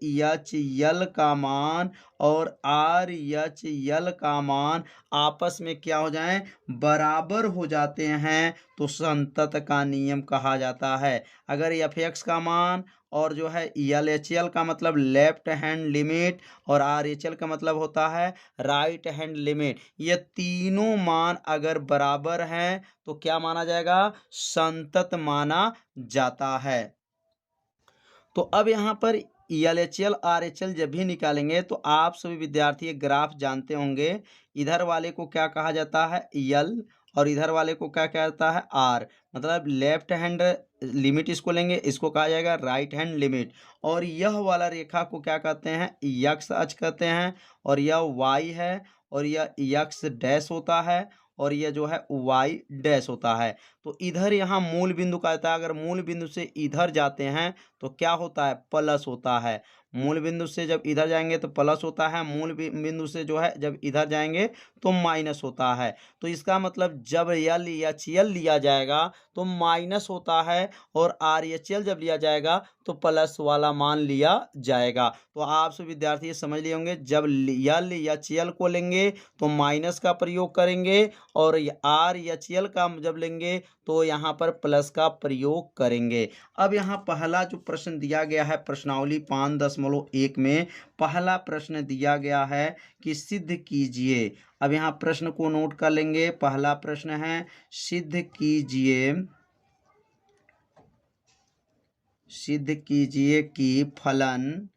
H यल का मान और आर एच यल का मान आपस में क्या हो जाएं, बराबर हो जाते हैं तो संतत का नियम कहा जाता है। अगर एफ एक्स का मान और जो है यल एच यल का मतलब लेफ्ट हैंड लिमिट और आर एच एल का मतलब होता है राइट हैंड लिमिट, ये तीनों मान अगर बराबर हैं तो क्या माना जाएगा, संतत माना जाता है। तो अब यहाँ पर L H L R H L जब भी निकालेंगे तो आप सभी विद्यार्थी एक ग्राफ जानते होंगे, इधर वाले को क्या कहा जाता है यल और इधर वाले को क्या कहा जाता है आर, मतलब लेफ्ट हैंड लिमिट इसको लेंगे, इसको कहा जाएगा राइट हैंड लिमिट। और यह वाला रेखा को क्या कहते हैं, यक्स अक्ष कहते हैं, और यह वाई है और यह यक्स डैश होता है और यह जो है वाई डैश होता है। तो इधर यहाँ मूल बिंदु कहता है, अगर मूल बिंदु से इधर जाते हैं तो क्या होता है, प्लस होता है। मूल बिंदु से जब इधर जाएंगे तो प्लस होता है, मूल बिंदु से जो है जब इधर जाएंगे तो माइनस होता है। तो इसका मतलब जब यल एच यल लिया जाएगा तो माइनस होता है और आर एच एल जब लिया जाएगा तो प्लस वाला मान लिया जाएगा। तो आप सब विद्यार्थी समझ लिए होंगे, जब यल एच यल को लेंगे तो माइनस का प्रयोग करेंगे और आर एच एल का जब लेंगे तो यहाँ पर प्लस का प्रयोग करेंगे। अब यहाँ पहला जो प्रश्न दिया गया है प्रश्नावली 5.1 में पहला प्रश्न दिया गया है कि सिद्ध कीजिए। अब यहाँ प्रश्न को नोट कर लेंगे। पहला प्रश्न है सिद्ध कीजिए कि फलन,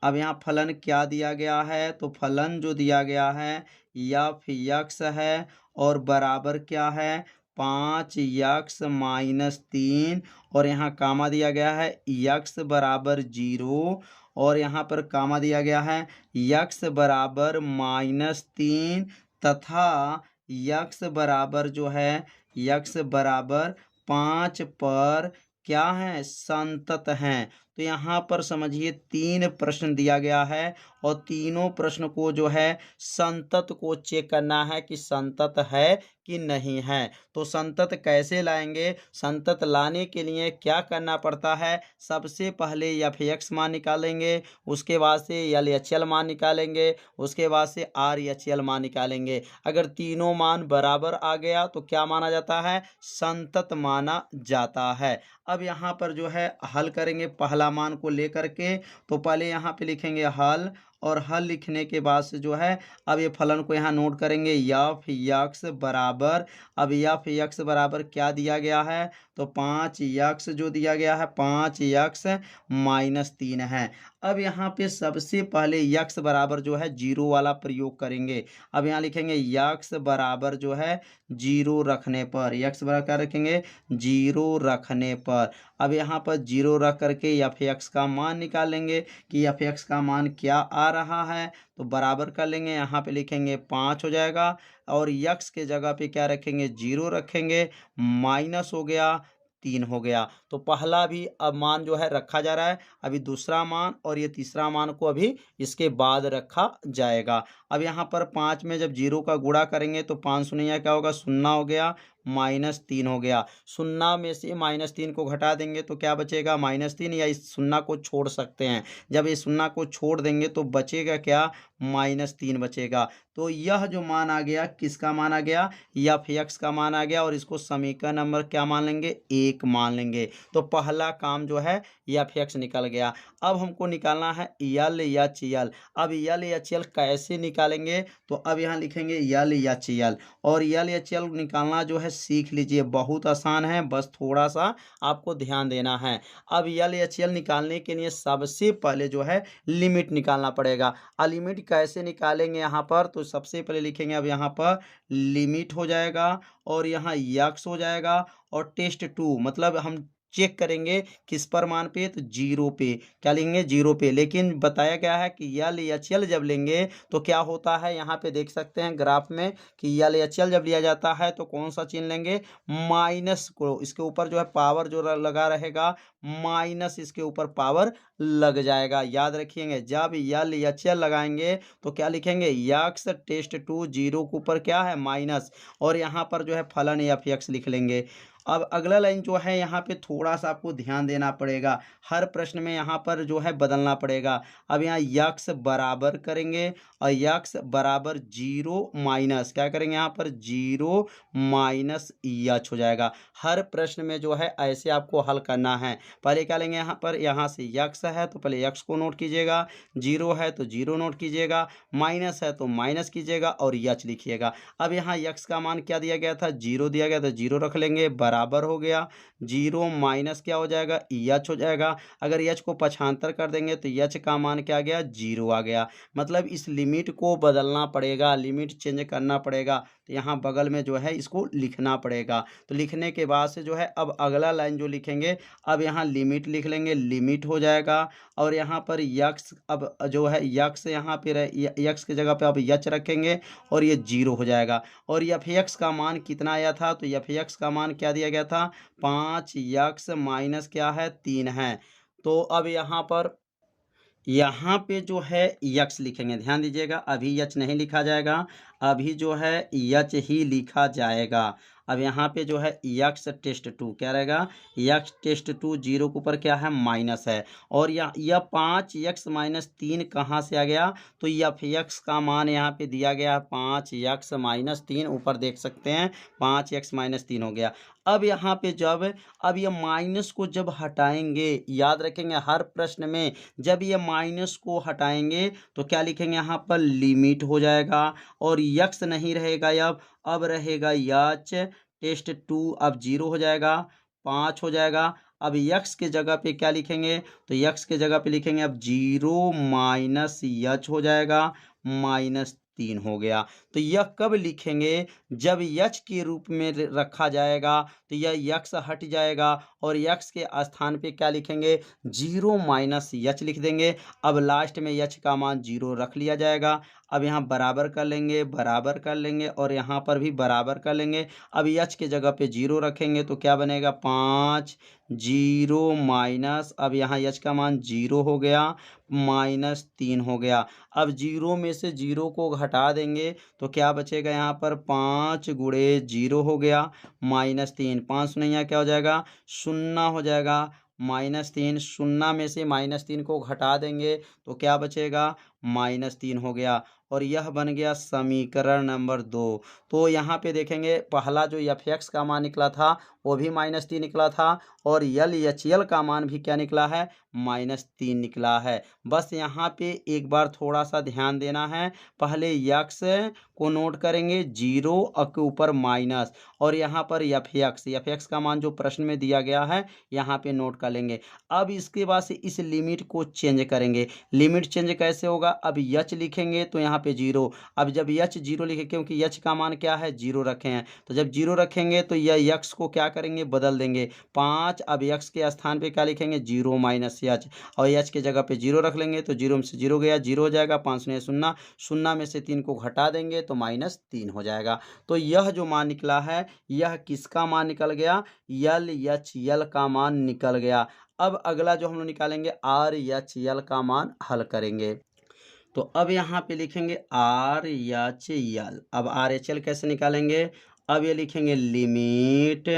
अब यहाँ फलन क्या दिया गया है, तो फलन जो दिया गया है एफ एक्स है और बराबर क्या है 5x-3 और यहाँ कामा दिया गया है x बराबर 0 और यहाँ पर कामा दिया गया है x बराबर -3 तथा x बराबर जो है x बराबर 5 पर क्या है, संतत हैं। तो यहाँ पर समझिए 3 प्रश्न दिया गया है और तीनों प्रश्न को जो है संतत को चेक करना है कि संतत है कि नहीं है। तो संतत कैसे लाएंगे, संतत लाने के लिए क्या करना पड़ता है, सबसे पहले एफ एक्स मान निकालेंगे, उसके बाद से यल एच एल मान निकालेंगे, उसके बाद से आर एच एल मान निकालेंगे। अगर तीनों मान बराबर आ गया तो क्या माना जाता है, संतत माना जाता है। अब यहाँ पर जो है हल करेंगे पहला मान को लेकर के, तो पहले यहाँ पे लिखेंगे हल और हल लिखने के बाद से जो है अब ये फलन को यहाँ नोट करेंगे एफ एक्स बराबर, अब एफ एक्स बराबर क्या दिया गया है, तो 5x जो दिया गया है 5x-3 है। अब यहाँ पे सबसे पहले x बराबर जो है 0 वाला प्रयोग करेंगे। अब यहाँ लिखेंगे x बराबर जो है 0 रखने पर, x बराबर क्या रखेंगे 0 रखने पर। अब यहाँ पर 0 रख करके एफ एक्स का मान निकालेंगे कि एफ एक्स का मान क्या आ रहा है, तो बराबर कर लेंगे, यहाँ पे लिखेंगे 5 हो जाएगा और x के जगह पे क्या रखेंगे 0 रखेंगे, माइनस हो गया 3 हो गया। तो पहला भी अब मान जो है रखा जा रहा है, अभी दूसरा मान और ये तीसरा मान को अभी इसके बाद रखा जाएगा। अब यहाँ पर 5 में जब 0 का गुणा करेंगे तो 5 शून्य क्या होगा, 0 हो गया, -3 हो गया। 0 में से -3 को घटा देंगे तो क्या बचेगा, -3, या इस 0 को छोड़ सकते हैं। जब इस 0 को छोड़ देंगे तो बचेगा क्या, -3 बचेगा। तो यह जो मान आ गया किसका मान आ गया, एफ एक्स का मान आ गया और इसको समीकरण नंबर क्या मान लेंगे, 1 मान लेंगे। तो पहला काम जो है एफ एक्स निकल गया। अब हमको निकालना है यल एच एल। अब यल एच एल कैसे निकालेंगे, तो अब यहाँ लिखेंगे यल एच एल और यल एच एल निकालना जो है सीख लीजिए, बहुत आसान है, बस थोड़ा सा आपको ध्यान देना है। अब यल एच एल निकालने के लिए सबसे पहले जो है लिमिट निकालना पड़ेगा। लिमिट कैसे निकालेंगे, यहाँ पर तो सबसे पहले लिखेंगे, अब यहाँ पर लिमिट हो जाएगा और यहाँ यक्स हो जाएगा और टेस्ट 2 मतलब हम चेक करेंगे किस पर मान पे, तो 0 पे, क्या लेंगे 0 पे। लेकिन बताया गया है कि यल एच एल जब लेंगे तो क्या होता है, यहाँ पे देख सकते हैं ग्राफ में कि यल एच एल जब लिया जाता है तो कौन सा चिन्ह लेंगे, माइनस को, इसके ऊपर जो है पावर जो लगा रहेगा माइनस, इसके ऊपर पावर लग जाएगा। याद रखिएगा जब यल एच एल लगाएंगे तो क्या लिखेंगे, यक्स टेस्ट 2, 0 के ऊपर क्या है माइनस और यहाँ पर जो है फलन एफ एक्स लिख लेंगे। अब अगला लाइन जो है यहाँ पे थोड़ा सा आपको ध्यान देना पड़ेगा, हर प्रश्न में यहाँ पर जो है बदलना पड़ेगा। अब यहाँ यक्स बराबर करेंगे और यक्स बराबर 0 माइनस क्या करेंगे यहाँ पर 0 माइनस यच हो जाएगा। हर प्रश्न में जो है ऐसे आपको हल करना है। पहले क्या लेंगे यहाँ पर, यहाँ से यक्स है तो पहले यक्स को नोट कीजिएगा, 0 है तो 0 नोट कीजिएगा, माइनस है तो माइनस कीजिएगा और यच लिखिएगा। अब यहाँ यक्स का मान क्या दिया गया था, 0 दिया गया था, 0 रख लेंगे, बराबर हो गया 0 माइनस क्या हो जाएगा, यच हो जाएगा। अगर यच को पक्षांतर कर देंगे तो यच का मान क्या आ गया, 0 आ गया। मतलब इस लिमिट को बदलना पड़ेगा, लिमिट चेंज करना पड़ेगा। तो यहाँ बगल में जो है इसको लिखना पड़ेगा। तो लिखने के बाद से जो है अब अगला लाइन जो लिखेंगे, अब यहाँ लिमिट लिख लेंगे, लिमिट हो जाएगा। और यहाँ पर यक्स अब जो है यक्स यहाँ पे यक्स की जगह पे अब यच रखेंगे और ये 0 हो जाएगा। और एफ एक्स का मान कितना आया था, तो एफ एक्स का मान क्या दिया गया था, 5 यक्स माइनस क्या है 3 है। तो अब यहाँ पे जो है यक्स लिखेंगे, ध्यान दीजिएगा अभी यच नहीं लिखा जाएगा, अभी जो है यच ही लिखा जाएगा। अब यहाँ पे जो है यक्स टेस्ट 2 क्या रहेगा, यक्स टेस्ट 2 0 के ऊपर क्या है माइनस है। और यह 5 यक्स माइनस 3 कहाँ से आ गया, तो एफ यक्स का मान यहाँ पे दिया गया है 5 यक्स माइनस 3, ऊपर देख सकते हैं 5 यक्स माइनस 3 हो गया। अब यहाँ पे अब ये माइनस को जब हटाएंगे, याद रखेंगे हर प्रश्न में जब ये माइनस को हटाएंगे तो क्या लिखेंगे यहाँ पर, लिमिट हो जाएगा। और यक्स नहीं रहेगा, अब रहेगा यच टेस्ट 2, अब 0 हो जाएगा, 5 हो जाएगा। अब यक्स के जगह पे क्या लिखेंगे, तो यक्स के जगह पे लिखेंगे अब 0 माइनस यच हो जाएगा, -3 हो गया। तो यह कब लिखेंगे, जब यच के रूप में रखा जाएगा तो यह यक्स हट जाएगा और यक्स के स्थान पे क्या लिखेंगे, 0 माइनस यच लिख देंगे। अब लास्ट में यच का मान 0 रख लिया जाएगा। अब यहाँ बराबर कर लेंगे और यहाँ पर भी बराबर कर लेंगे। अब यच के जगह पे 0 रखेंगे तो क्या बनेगा, 5 0 माइनस, अब यहाँ यच का मान 0 हो गया, -3 हो गया। अब 0 में से 0 को हटा देंगे तो क्या बचेगा, यहाँ पर 5 गुणे 0 हो गया, -3, 5 नहीं क्या हो जाएगा, 0 हो जाएगा, -3, 0 में से -3 को घटा देंगे तो क्या बचेगा, -3 हो गया। और यह बन गया समीकरण नंबर 2। तो यहाँ पे देखेंगे पहला जो एफ एक्स का मान निकला था वो भी -3 निकला था और यल एच एल का मान भी क्या निकला है, -3 निकला है। बस यहाँ पे एक बार थोड़ा सा ध्यान देना है, पहले यक्स को नोट करेंगे 0 के ऊपर माइनस और यहाँ पर एफ एक्स का मान जो प्रश्न में दिया गया है यहाँ पे नोट कर लेंगे। अब इसके बाद से इस लिमिट को चेंज करेंगे। लिमिट चेंज कैसे होगा, अब यच लिखेंगे तो यहाँ पे 0, अब जब यच 0 लिखे क्योंकि यच का मान क्या है 0 रखे हैं, तो जब 0 रखेंगे तो यह यक्स को क्या करेंगे, बदल देंगे 5, अब यक्स के स्थान पे क्या लिखेंगे 0 माइनस यच और यच के जगह पे 0 रख लेंगे तो 0 में से 0 गया, 0 हो जाएगा, 5 ने 0, 0 में से 3 को घटा देंगे तो -3 हो जाएगा। तो यह जो मान निकला है यह किसका मान निकल गया, यल एच एल का मान निकल गया। अब अगला जो हम लोग निकालेंगे आर एच एल का मान हल करेंगे। तो अब यहाँ पे लिखेंगे आर एच एल। अब आर एच एल कैसे निकालेंगे, अब ये लिखेंगे लिमिट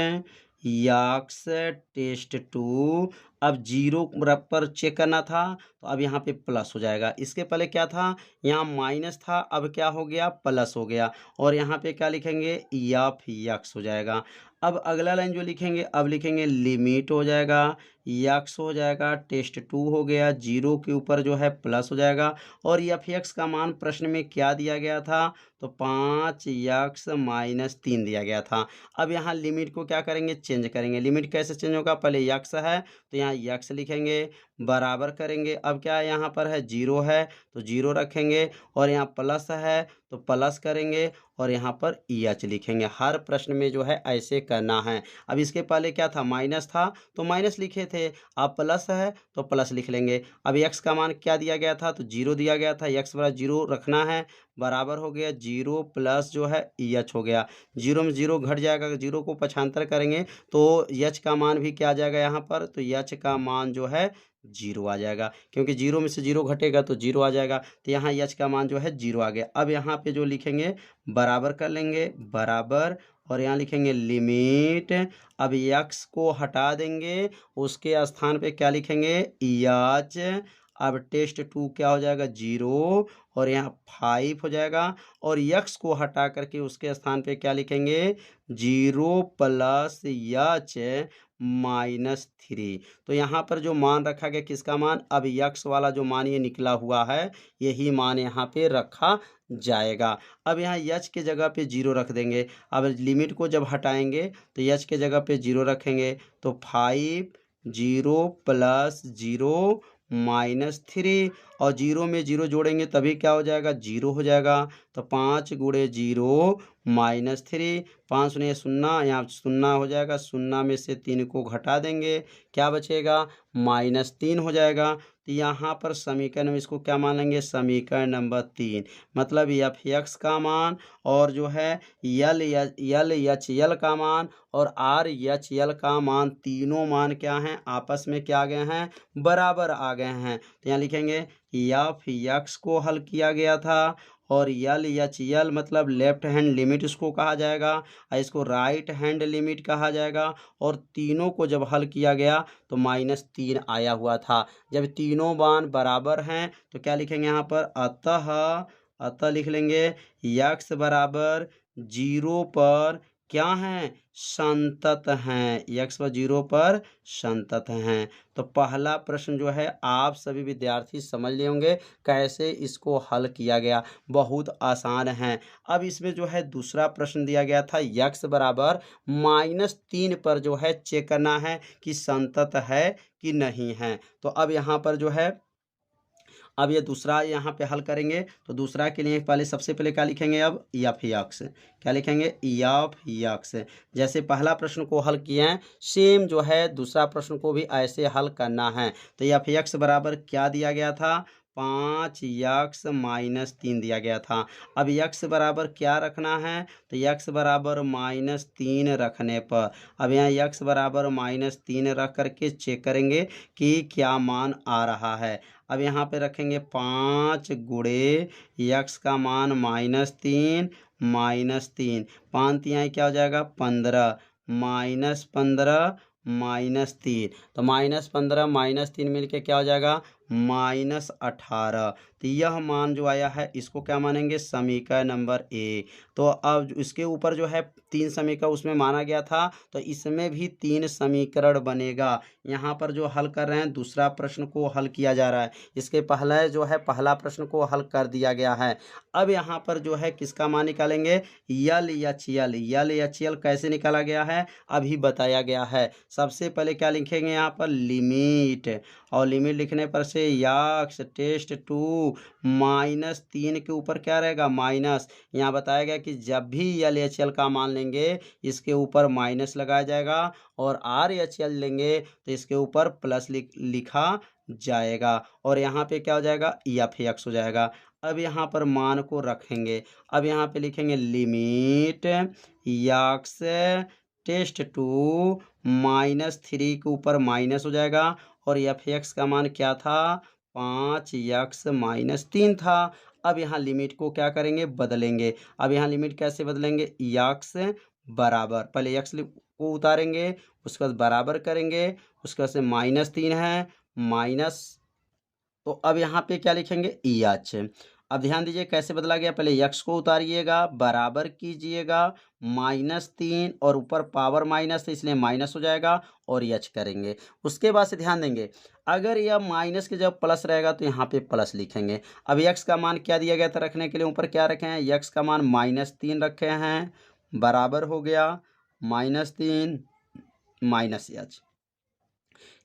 यक्स टेस्ट 2, अब 0 पर चेक करना था तो अब यहाँ पे प्लस हो जाएगा। इसके पहले क्या था, यहाँ माइनस था, अब क्या हो गया, प्लस हो गया और यहाँ पे क्या लिखेंगे, एफ यक्स हो जाएगा। अब अगला लाइन जो लिखेंगे, अब लिखेंगे लिमिट हो जाएगा, यक्स हो जाएगा, टेस्ट 2 हो गया, 0 के ऊपर जो है प्लस हो जाएगा और एफ एक्स का मान प्रश्न में क्या दिया गया था, तो 5 यक्स -3 दिया गया था। अब यहाँ लिमिट को क्या करेंगे, चेंज करेंगे। लिमिट कैसे चेंज होगा, पहले यक्स है तो यहाँ यक्स लिखेंगे, बराबर करेंगे। अब क्या है, यहाँ पर है 0 है तो 0 रखेंगे और यहाँ प्लस है तो प्लस करेंगे और यहाँ पर एच लिखेंगे। हर प्रश्न में जो है ऐसे करना है। अब इसके पहले क्या था, माइनस था तो माइनस लिखे थे, अब प्लस है तो प्लस लिख लेंगे। अब एक्स का मान क्या दिया गया था, तो 0 दिया गया था, एक्स बराबर 0 रखना है, बराबर हो गया 0 प्लस जो है एच हो गया। 0 में 0 घट जाएगा, 0 को पक्षांतर करेंगे तो एच का मान भी क्या आ जाएगा यहाँ पर, तो एच का मान जो है जीरो आ जाएगा, क्योंकि जीरो में से जीरो घटेगा तो जीरो आ जाएगा। तो यहाँ यच का मान जो है जीरो आ गया। अब यहाँ पे जो लिखेंगे बराबर कर लेंगे, बराबर, और यहाँ लिखेंगे लिमिट। अब यक्स को हटा देंगे, उसके स्थान पे क्या लिखेंगे, यच। अब टेस्ट टू क्या हो जाएगा, जीरो, और यहाँ 5 हो जाएगा। और यक्स को हटा करके उसके स्थान पे क्या लिखेंगे, जीरो प्लस यच -3। तो यहाँ पर जो मान रखा गया किसका मान, अब यक्स वाला जो मान ये निकला हुआ है, यही मान यहाँ पे रखा जाएगा। अब यहाँ यच के जगह पे जीरो रख देंगे। अब लिमिट को जब हटाएंगे तो यच के जगह पे जीरो रखेंगे, तो 5 जीरो प्लस जीरो -3, और जीरो में जीरो जोड़ेंगे तभी क्या हो जाएगा, जीरो हो जाएगा। तो 5 गुणे जीरो -3, 5 शून्य शून्य, यहाँ शून्य हो जाएगा, शून्य में से 3 को घटा देंगे, क्या बचेगा, -3 हो जाएगा। तो यहाँ पर समीकरण में इसको क्या मान लेंगे, समीकरण नंबर 3। मतलब एफ एक्स का मान और जो है यल एच यल का मान और आर एच यल का मान, तीनों मान क्या हैं, आपस में क्या आ गए हैं, बराबर आ गए हैं। तो यहाँ लिखेंगे एफ एक्स को हल किया गया था, और यल एच यल मतलब लेफ्ट हैंड लिमिट इसको कहा जाएगा, और इसको राइट हैंड लिमिट कहा जाएगा। और तीनों को जब हल किया गया तो -3 आया हुआ था। जब तीनों मान बराबर हैं तो क्या लिखेंगे यहाँ पर, अतः लिख लेंगे यक्स बराबर जीरो पर क्या हैं, संतत हैं, यक्स पर जीरो पर संतत हैं। तो पहला प्रश्न जो है आप सभी विद्यार्थी समझ लिए होंगे कैसे इसको हल किया गया, बहुत आसान है। अब इसमें जो है दूसरा प्रश्न दिया गया था, यक्स बराबर -3 पर जो है चेक करना है कि संतत है कि नहीं है। तो अब यहाँ पर जो है, अब ये दूसरा यहाँ पे हल करेंगे, तो दूसरा के लिए पहले सबसे पहले क्या लिखेंगे, अब एफ एक्स, क्या लिखेंगे, एफ एक्स। जैसे पहला प्रश्न को हल किए हैं, सेम जो है दूसरा प्रश्न को भी ऐसे हल करना है। तो एफ एक्स बराबर क्या दिया गया था, 5x -3 दिया गया था। अब x बराबर क्या रखना है, तो x बराबर -3 रखने पर, अब यहाँ x बराबर -3 रख करके चेक करेंगे कि क्या मान आ रहा है। अब यहाँ पे रखेंगे 5 गुणे x का मान -3 -3, 5 यहाँ क्या हो जाएगा, 15, -15 -3, तो -15 -3 मिलके क्या हो जाएगा, -18। तो यह मान जो आया है इसको क्या मानेंगे, समीकरण नंबर ए। तो अब इसके ऊपर जो है 3 समीकरण उसमें माना गया था, तो इसमें भी 3 समीकरण बनेगा। यहाँ पर जो हल कर रहे हैं दूसरा प्रश्न को हल किया जा रहा है, इसके पहले जो है पहला प्रश्न को हल कर दिया गया है। अब यहाँ पर जो है किसका मान निकालेंगे, यल एच यल कैसे निकाला गया है अभी बताया गया है। सबसे पहले क्या लिखेंगे यहाँ पर, लिमिट, और लिमिट लिखने पर से यक्स टेस्ट टू -3 के ऊपर क्या रहेगा, माइनस। यहाँ बताया गया कि जब भी यल एच यल का मान लेंगे इसके ऊपर माइनस लगाया जाएगा, और आर एच यल लेंगे तो इसके ऊपर प्लस लिखा जाएगा, और यहाँ पे क्या हो जाएगा, एफ एक्स हो जाएगा। अब यहाँ पर मान को रखेंगे, अब यहाँ पे लिखेंगे लिमिट यक्स टेस्ट टू -3 के ऊपर माइनस हो जाएगा, और एफ एक्स का मान क्या था, 5x -3 था। अब यहाँ लिमिट को क्या करेंगे, बदलेंगे। अब यहाँ लिमिट कैसे बदलेंगे, यक्स बराबर, पहले यक्स को उतारेंगे, उसके बाद बराबर करेंगे, उसके बाद से -3 है माइनस, तो अब यहाँ पे क्या लिखेंगे, एच। अब ध्यान दीजिए कैसे बदला गया, पहले यक्स को उतारिएगा, बराबर कीजिएगा, -3 और ऊपर पावर माइनस है इसलिए माइनस हो जाएगा, और एच करेंगे। उसके बाद से ध्यान देंगे अगर यह माइनस के जब प्लस रहेगा तो यहाँ पे प्लस लिखेंगे। अब यक्स का मान क्या दिया गया था रखने के लिए, ऊपर क्या रखे हैं, यक्स का मान -3 रखे हैं, बराबर हो गया -3 माइनस एच।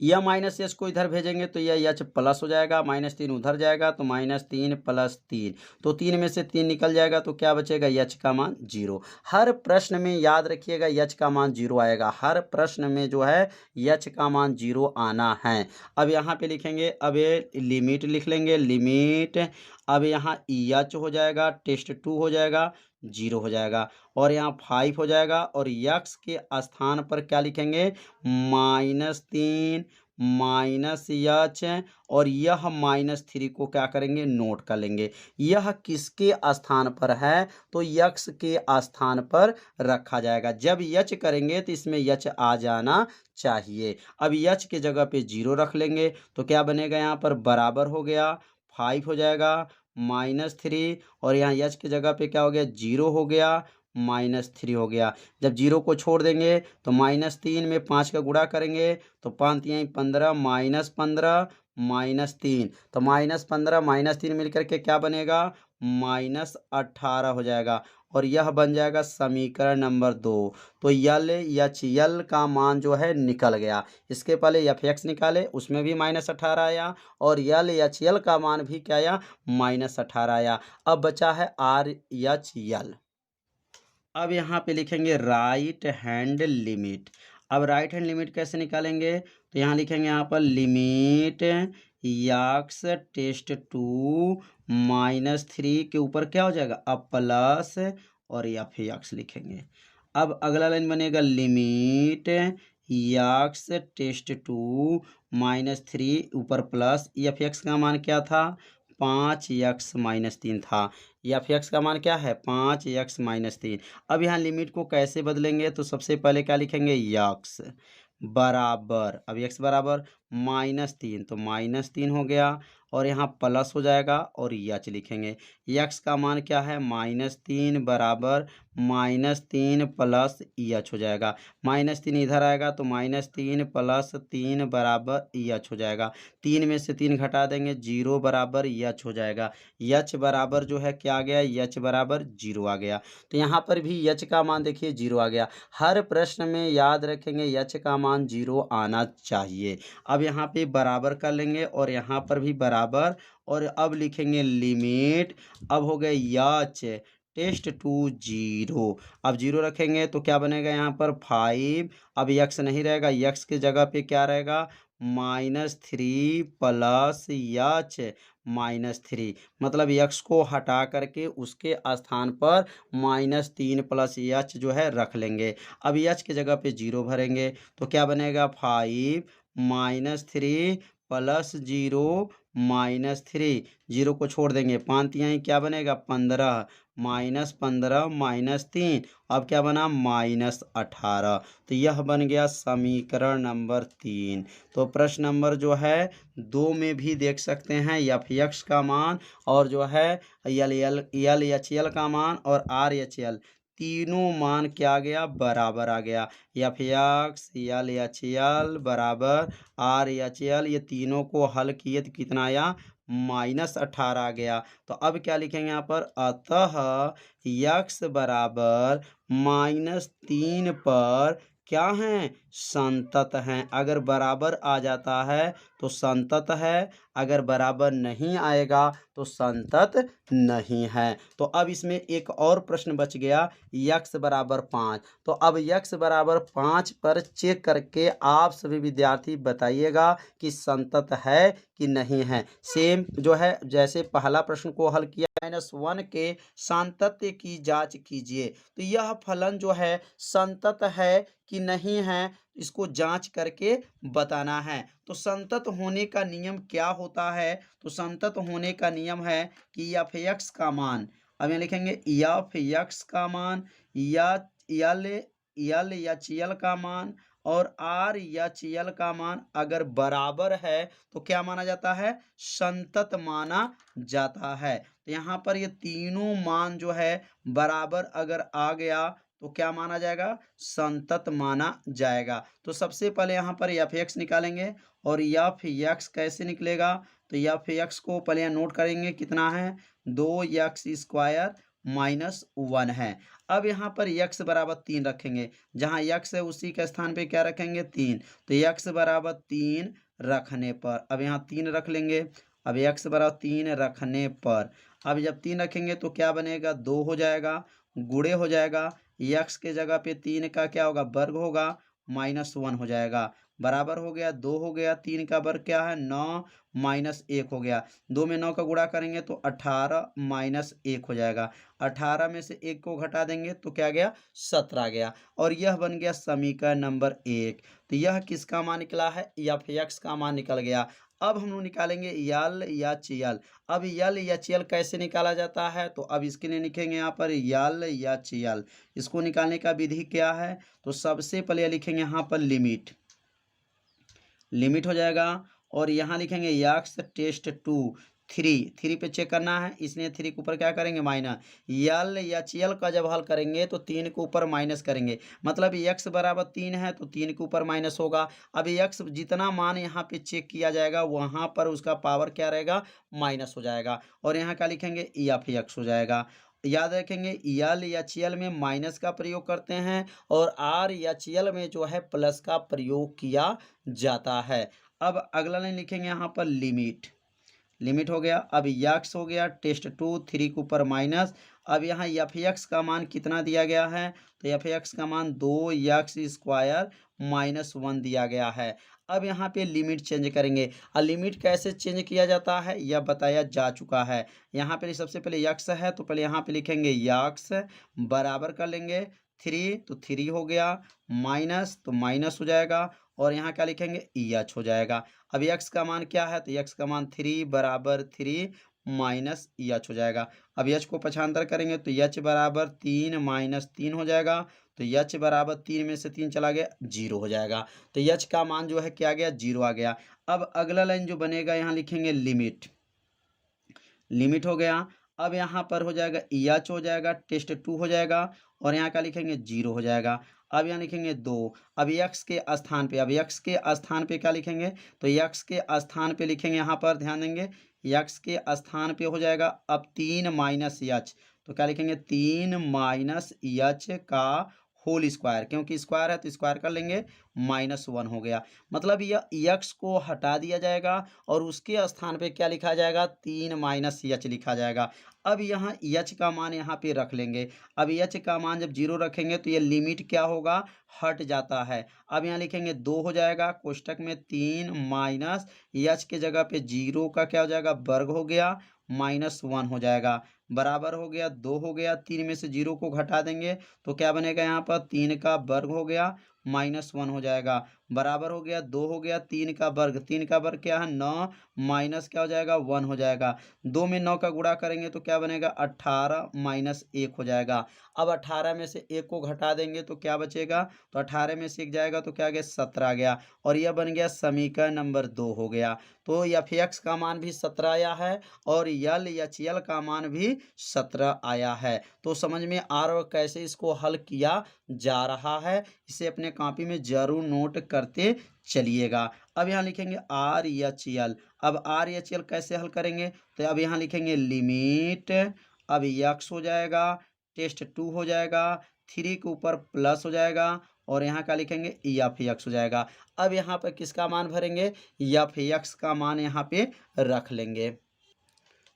यह -s को इधर भेजेंगे तो यह एच प्लस हो जाएगा, -3 उधर जाएगा तो -3 + 3, तो 3 में से 3 निकल जाएगा तो क्या बचेगा, एच का मान 0। हर प्रश्न में याद रखिएगा एच का मान 0 आएगा, हर प्रश्न में जो है एच का मान 0 आना है। अब यहाँ पे लिखेंगे, अब ये लिमिट लिख लेंगे, लिमिट, अब यहाँ एच हो जाएगा, टेस्ट 2 हो जाएगा, 0 हो जाएगा, और यहाँ 5 हो जाएगा, और यक्स के स्थान पर क्या लिखेंगे, -3 -h और यह -3 को क्या करेंगे, नोट कर लेंगे। यह किसके स्थान पर है, तो यक्स के स्थान पर रखा जाएगा। जब यच करेंगे तो इसमें यच आ जाना चाहिए। अब यच के जगह पे 0 रख लेंगे तो क्या बनेगा, यहाँ पर बराबर हो गया 5 हो जाएगा -3 और यहाँ यच के जगह पे क्या हो गया, 0 हो गया -3 हो गया। जब 0 को छोड़ देंगे तो -3 में 5 का गुणा करेंगे तो 5 यहीं 15 -15 -3 तो -15 -3 मिलकर के क्या बनेगा, -18 हो जाएगा और यह बन जाएगा समीकरण नंबर 2। तो यल का मान जो है निकल गया। इसके पहले एफ एक्स निकाले, उसमें भी -18 आया और यल का मान भी क्या आया, -18 आया। अब बचा है यल। अब यहाँ पे लिखेंगे राइट हैंड लिमिट। अब राइट हैंड लिमिट कैसे निकालेंगे, तो यहाँ लिखेंगे, यहाँ पर लिमिट यक्स टेस्ट टू -3 के ऊपर क्या हो जाएगा, अब प्लस और एफ एक्स लिखेंगे। अब अगला लाइन बनेगा लिमिट यक्स टेस्ट टू -3 ऊपर प्लस एफ एक्स का मान क्या था, 5x-3 था। एफ एक्स का मान क्या है, 5x-3। अब यहाँ लिमिट को कैसे बदलेंगे, तो सबसे पहले क्या लिखेंगे, यक्स बराबर, अब x बराबर -3 तो -3 हो गया और यहाँ प्लस हो जाएगा और यच लिखेंगे। x का मान क्या है, -3 बराबर -3 प्लस यच हो जाएगा। -3 इधर आएगा तो -3 प्लस 3 बराबर यच हो जाएगा। 3 में से 3 घटा देंगे, 0 बराबर यच हो जाएगा। यच बराबर जो है क्या आ गया, यच बराबर 0 आ गया। तो यहाँ पर भी यच का मान देखिए 0 आ गया। हर प्रश्न में याद रखेंगे यच का मान 0 आना चाहिए। अब यहाँ पे बराबर कर लेंगे और यहाँ पर भी बराबर और अब लिखेंगे लिमिट, अब हो गए यच टेस्ट टू 0। अब 0 रखेंगे तो क्या बनेगा, यहाँ पर 5। अब यक्स नहीं रहेगा, यक्स के जगह पे क्या रहेगा, -3 प्लस यच -3 मतलब यक्स को हटा करके उसके स्थान पर -3 प्लस यच जो है रख लेंगे। अब यच के जगह पे 0 भरेंगे तो क्या बनेगा, 5 -3 प्लस 0 -3, 0 को छोड़ देंगे, 5 यहाँ क्या बनेगा, 15 -15 -3, अब क्या बना, -18। तो यह बन गया समीकरण नंबर 3। तो प्रश्न नंबर जो है 2 में भी देख सकते हैं एफ एक्स का मान और जो है यल एच एल का मान और आर एच एल तीनों मान क्या आ गया, बराबर आ गया। एफ एक्स यल एच एल बराबर आर एच एल, ये तीनों को हल किए तो कितना आया, -18 आ गया। तो अब क्या लिखेंगे यहाँ पर, अतः यक्स बराबर -3 पर क्या हैं, संतत हैं। अगर बराबर आ जाता है तो संतत है, अगर बराबर नहीं आएगा तो संतत नहीं है। तो अब इसमें एक और प्रश्न बच गया, यक्स बराबर 5। तो अब यक्स बराबर 5 पर चेक करके आप सभी विद्यार्थी बताइएगा कि संतत है कि नहीं है। सेम जो है जैसे पहला प्रश्न को हल किया, -1 के सांतत्य की जांच कीजिए। तो यह फलन जो है संतत है कि नहीं है, इसको जांच करके बताना है। तो संतत होने का नियम क्या होता है, तो संतत होने का नियम है कि एफ एक्स का मान, अब यहाँ लिखेंगे एफ एक्स का मान या यल एच एल का मान और आर एच एल का मान अगर बराबर है तो क्या माना जाता है, संतत माना जाता है। तो यहाँ पर ये तीनों मान जो है बराबर अगर आ गया तो क्या माना जाएगा, संतत माना जाएगा। तो सबसे पहले यहाँ पर एफ एक्स निकालेंगे और एफ एक्स कैसे निकलेगा, तो एफ एक्स को पहले यहाँ नोट करेंगे, कितना है, 2x² -1 है। अब यहाँ पर x बराबर 3 रखेंगे, जहाँ x है उसी के स्थान पे क्या रखेंगे, 3। तो x बराबर 3 रखने पर अब यहाँ 3 रख लेंगे। अब x बराबर 3 रखने पर अब जब 3 रखेंगे तो क्या बनेगा, 2 हो जाएगा, गुणे हो जाएगा, x के जगह पे 3 का क्या होगा, वर्ग होगा, -1 हो जाएगा। बराबर हो गया 2 हो गया 3 का वर्ग क्या है 9 माइनस 1 हो गया। 2 में 9 का गुणा करेंगे तो 18 माइनस 1 हो जाएगा। 18 में से 1 को घटा देंगे तो क्या गया 17 गया और यह बन गया समीकरण नंबर 1। तो यह किसका मान निकला है एफ एक्स का मान निकल गया। अब हम लोग निकालेंगे यल या चेयल। अब यल या चेयल कैसे निकाला जाता है तो अब इसके लिए लिखेंगे यहाँ पर यल या चेयल। इसको निकालने का विधि क्या है तो सबसे पहले लिखेंगे यहाँ पर लिमिट हो जाएगा और यहाँ लिखेंगे यक्स टेस्ट टू थ्री पे चेक करना है इसलिए 3 के ऊपर क्या करेंगे माइनस। यल या चेयल का जब हल करेंगे तो 3 के ऊपर माइनस करेंगे मतलब x बराबर 3 है तो 3 के ऊपर माइनस होगा। अब x जितना मान यहाँ पे चेक किया जाएगा वहाँ पर उसका पावर क्या रहेगा माइनस हो जाएगा और यहाँ क्या लिखेंगे एफ एक्स हो जाएगा। याद रखेंगे यल या चेयल में माइनस का प्रयोग करते हैं और आर या चेयल में जो है प्लस का प्रयोग किया जाता है। अब अगला लाइन लिखेंगे यहाँ पर लिमिट हो गया। अब यक्स हो गया टेस्ट टू 3 के ऊपर माइनस। अब यहाँ एफ एक्स का मान कितना दिया गया है तो एफ एक्स का मान 2x² माइनस 1 दिया गया है। अब यहाँ पे लिमिट चेंज करेंगे और लिमिट कैसे चेंज किया जाता है यह बताया जा चुका है। यहाँ पे सबसे पहले यक्स है तो पहले यहाँ पे लिखेंगे यक्स बराबर कर लेंगे 3 तो 3 हो गया माइनस तो माइनस हो जाएगा और यहाँ क्या लिखेंगे एच हो जाएगा। अब x का मान क्या है तो x का मान 3 बराबर 3 माइनस एच हो जाएगा। अब h को पक्षांतर करेंगे तो h बराबर 3 माइनस 3 हो जाएगा तो h बराबर 3 में से 3 चला गया 0 हो जाएगा। तो h का मान जो है क्या आ गया 0 आ गया। अब अगला लाइन जो बनेगा यहाँ लिखेंगे लिमिट हो गया। अब यहाँ पर हो जाएगा एच हो जाएगा टेस्ट टू हो जाएगा और यहाँ का लिखेंगे 0 हो जाएगा। अब यहाँ लिखेंगे 2। अब x के स्थान पे क्या लिखेंगे तो x के स्थान पे लिखेंगे यहाँ पर ध्यान देंगे x के स्थान पे हो जाएगा अब 3 माइनस एच तो क्या लिखेंगे 3 माइनस एच का होल स्क्वायर क्योंकि स्क्वायर है तो स्क्वायर कर लेंगे -1 हो गया। मतलब यह x को हटा दिया जाएगा और उसके स्थान पे क्या लिखा जाएगा 3 माइनस एच लिखा जाएगा। अब यहाँ एच का मान यहाँ पे रख लेंगे। अब एच का मान जब 0 रखेंगे तो ये लिमिट क्या होगा हट जाता है। अब यहाँ लिखेंगे 2 हो जाएगा कोष्टक में 3 माइनस एच के जगह पे 0 का क्या हो जाएगा वर्ग हो गया -1 हो जाएगा बराबर हो गया 2 हो गया 3 में से 0 को घटा देंगे तो क्या बनेगा यहाँ पर 3 का वर्ग हो गया -1 हो जाएगा बराबर हो गया 2 हो गया 3 का वर्ग क्या है 9 माइनस क्या हो जाएगा 1 हो जाएगा। 2 में 9 का गुणा करेंगे तो क्या बनेगा 18 माइनस 1 हो जाएगा। अब 18 में से 1 को घटा देंगे तो क्या बचेगा तो 18 में से 1 जाएगा तो क्या गया 17 गया और यह बन गया समीकरण नंबर 2 हो गया। तो एफ एक्स का मान भी 17 आया है और यल या चेयल का मान भी 17 आया है। तो समझ में आ रहा है कैसे इसको हल किया जा रहा है। इसे अपने कॉपी में जरूर नोट करते चलिएगा। अब यहाँ लिखेंगे आर या चेयल। अब आर या चेयल कैसे हल करेंगे तो अब यहाँ लिखेंगे लिमिट। अब यक्स हो जाएगा टेस्ट टू हो जाएगा 3 के ऊपर प्लस हो जाएगा और यहाँ का लिखेंगे एफ एक्स हो जाएगा। अब यहाँ पर किसका मान भरेंगे एफ एक्स का मान यहाँ पे रख लेंगे।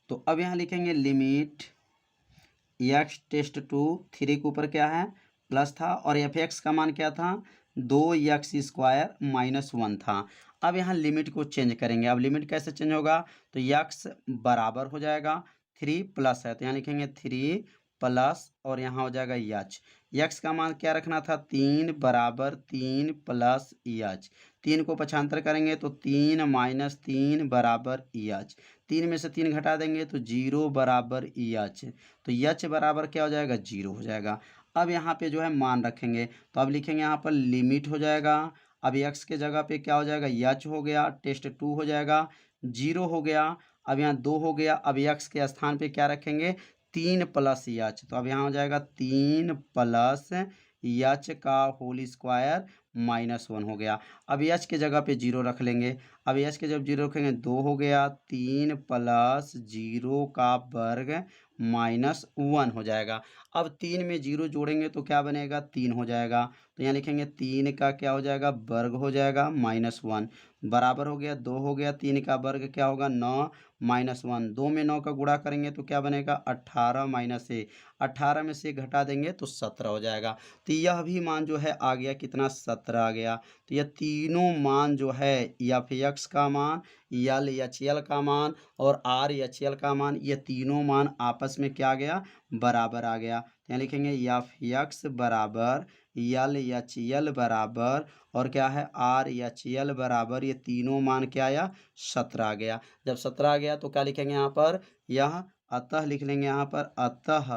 तो अब यहाँ लिखेंगे लिमिट एक्स टेस्ट टू 3 के ऊपर क्या है प्लस था और एफ एक्स का मान क्या था 2x² -1 था। अब यहाँ लिमिट को चेंज करेंगे। अब लिमिट कैसे चेंज होगा तो x बराबर हो जाएगा 3 प्लस है तो यहाँ लिखेंगे 3 प्लस और यहाँ हो जाएगा x का मान क्या रखना था 3 बराबर 3 प्लस एच। 3 को पक्षांतर करेंगे तो 3 माइनस 3 बराबर एच। 3 में से 3 घटा देंगे तो 0 बराबर एच तो एच बराबर क्या हो जाएगा 0 हो जाएगा। अब यहाँ पे जो है मान रखेंगे तो अब लिखेंगे यहाँ पर लिमिट हो जाएगा। अब x के जगह पे क्या हो जाएगा एच हो गया टेस्ट टू हो जाएगा 0 हो गया। अब यहाँ 2 हो गया। अब x के स्थान पे क्या रखेंगे 3 प्लस एच तो अब यहाँ हो जाएगा 3 प्लस एच का होल स्क्वायर -1 हो गया। अब एच के जगह पे 0 रख लेंगे। अब एच के जब 0 रखेंगे 2 हो गया 3 प्लस 0 का वर्ग -1 हो जाएगा। अब 3 में 0 जोड़ेंगे तो क्या बनेगा 3 हो जाएगा तो यहाँ लिखेंगे 3 का क्या हो जाएगा वर्ग हो जाएगा -1 बराबर हो गया 2 हो गया 3 का वर्ग क्या होगा 9 -1, 2 में 9 का गुणा करेंगे तो क्या बनेगा 18 माइनस ए, 18 में से घटा देंगे तो 17 हो जाएगा। तो यह भी मान जो है आ गया कितना 17 आ गया। तो यह तीनों मान जो है एफ एक्स का मान, यल एच एल का मान और आर एच एल का मान, ये तीनों मान आपस में क्या आ गया बराबर आ गया। यहाँ लिखेंगे एफ एक्स बराबर यल एच एल बराबर और क्या है आर एच एल बराबर, ये तीनों मान क्या आया 17 आ गया। जब 17 आ गया तो क्या लिखेंगे यहाँ पर यह अतः लिख लेंगे यहाँ पर अतः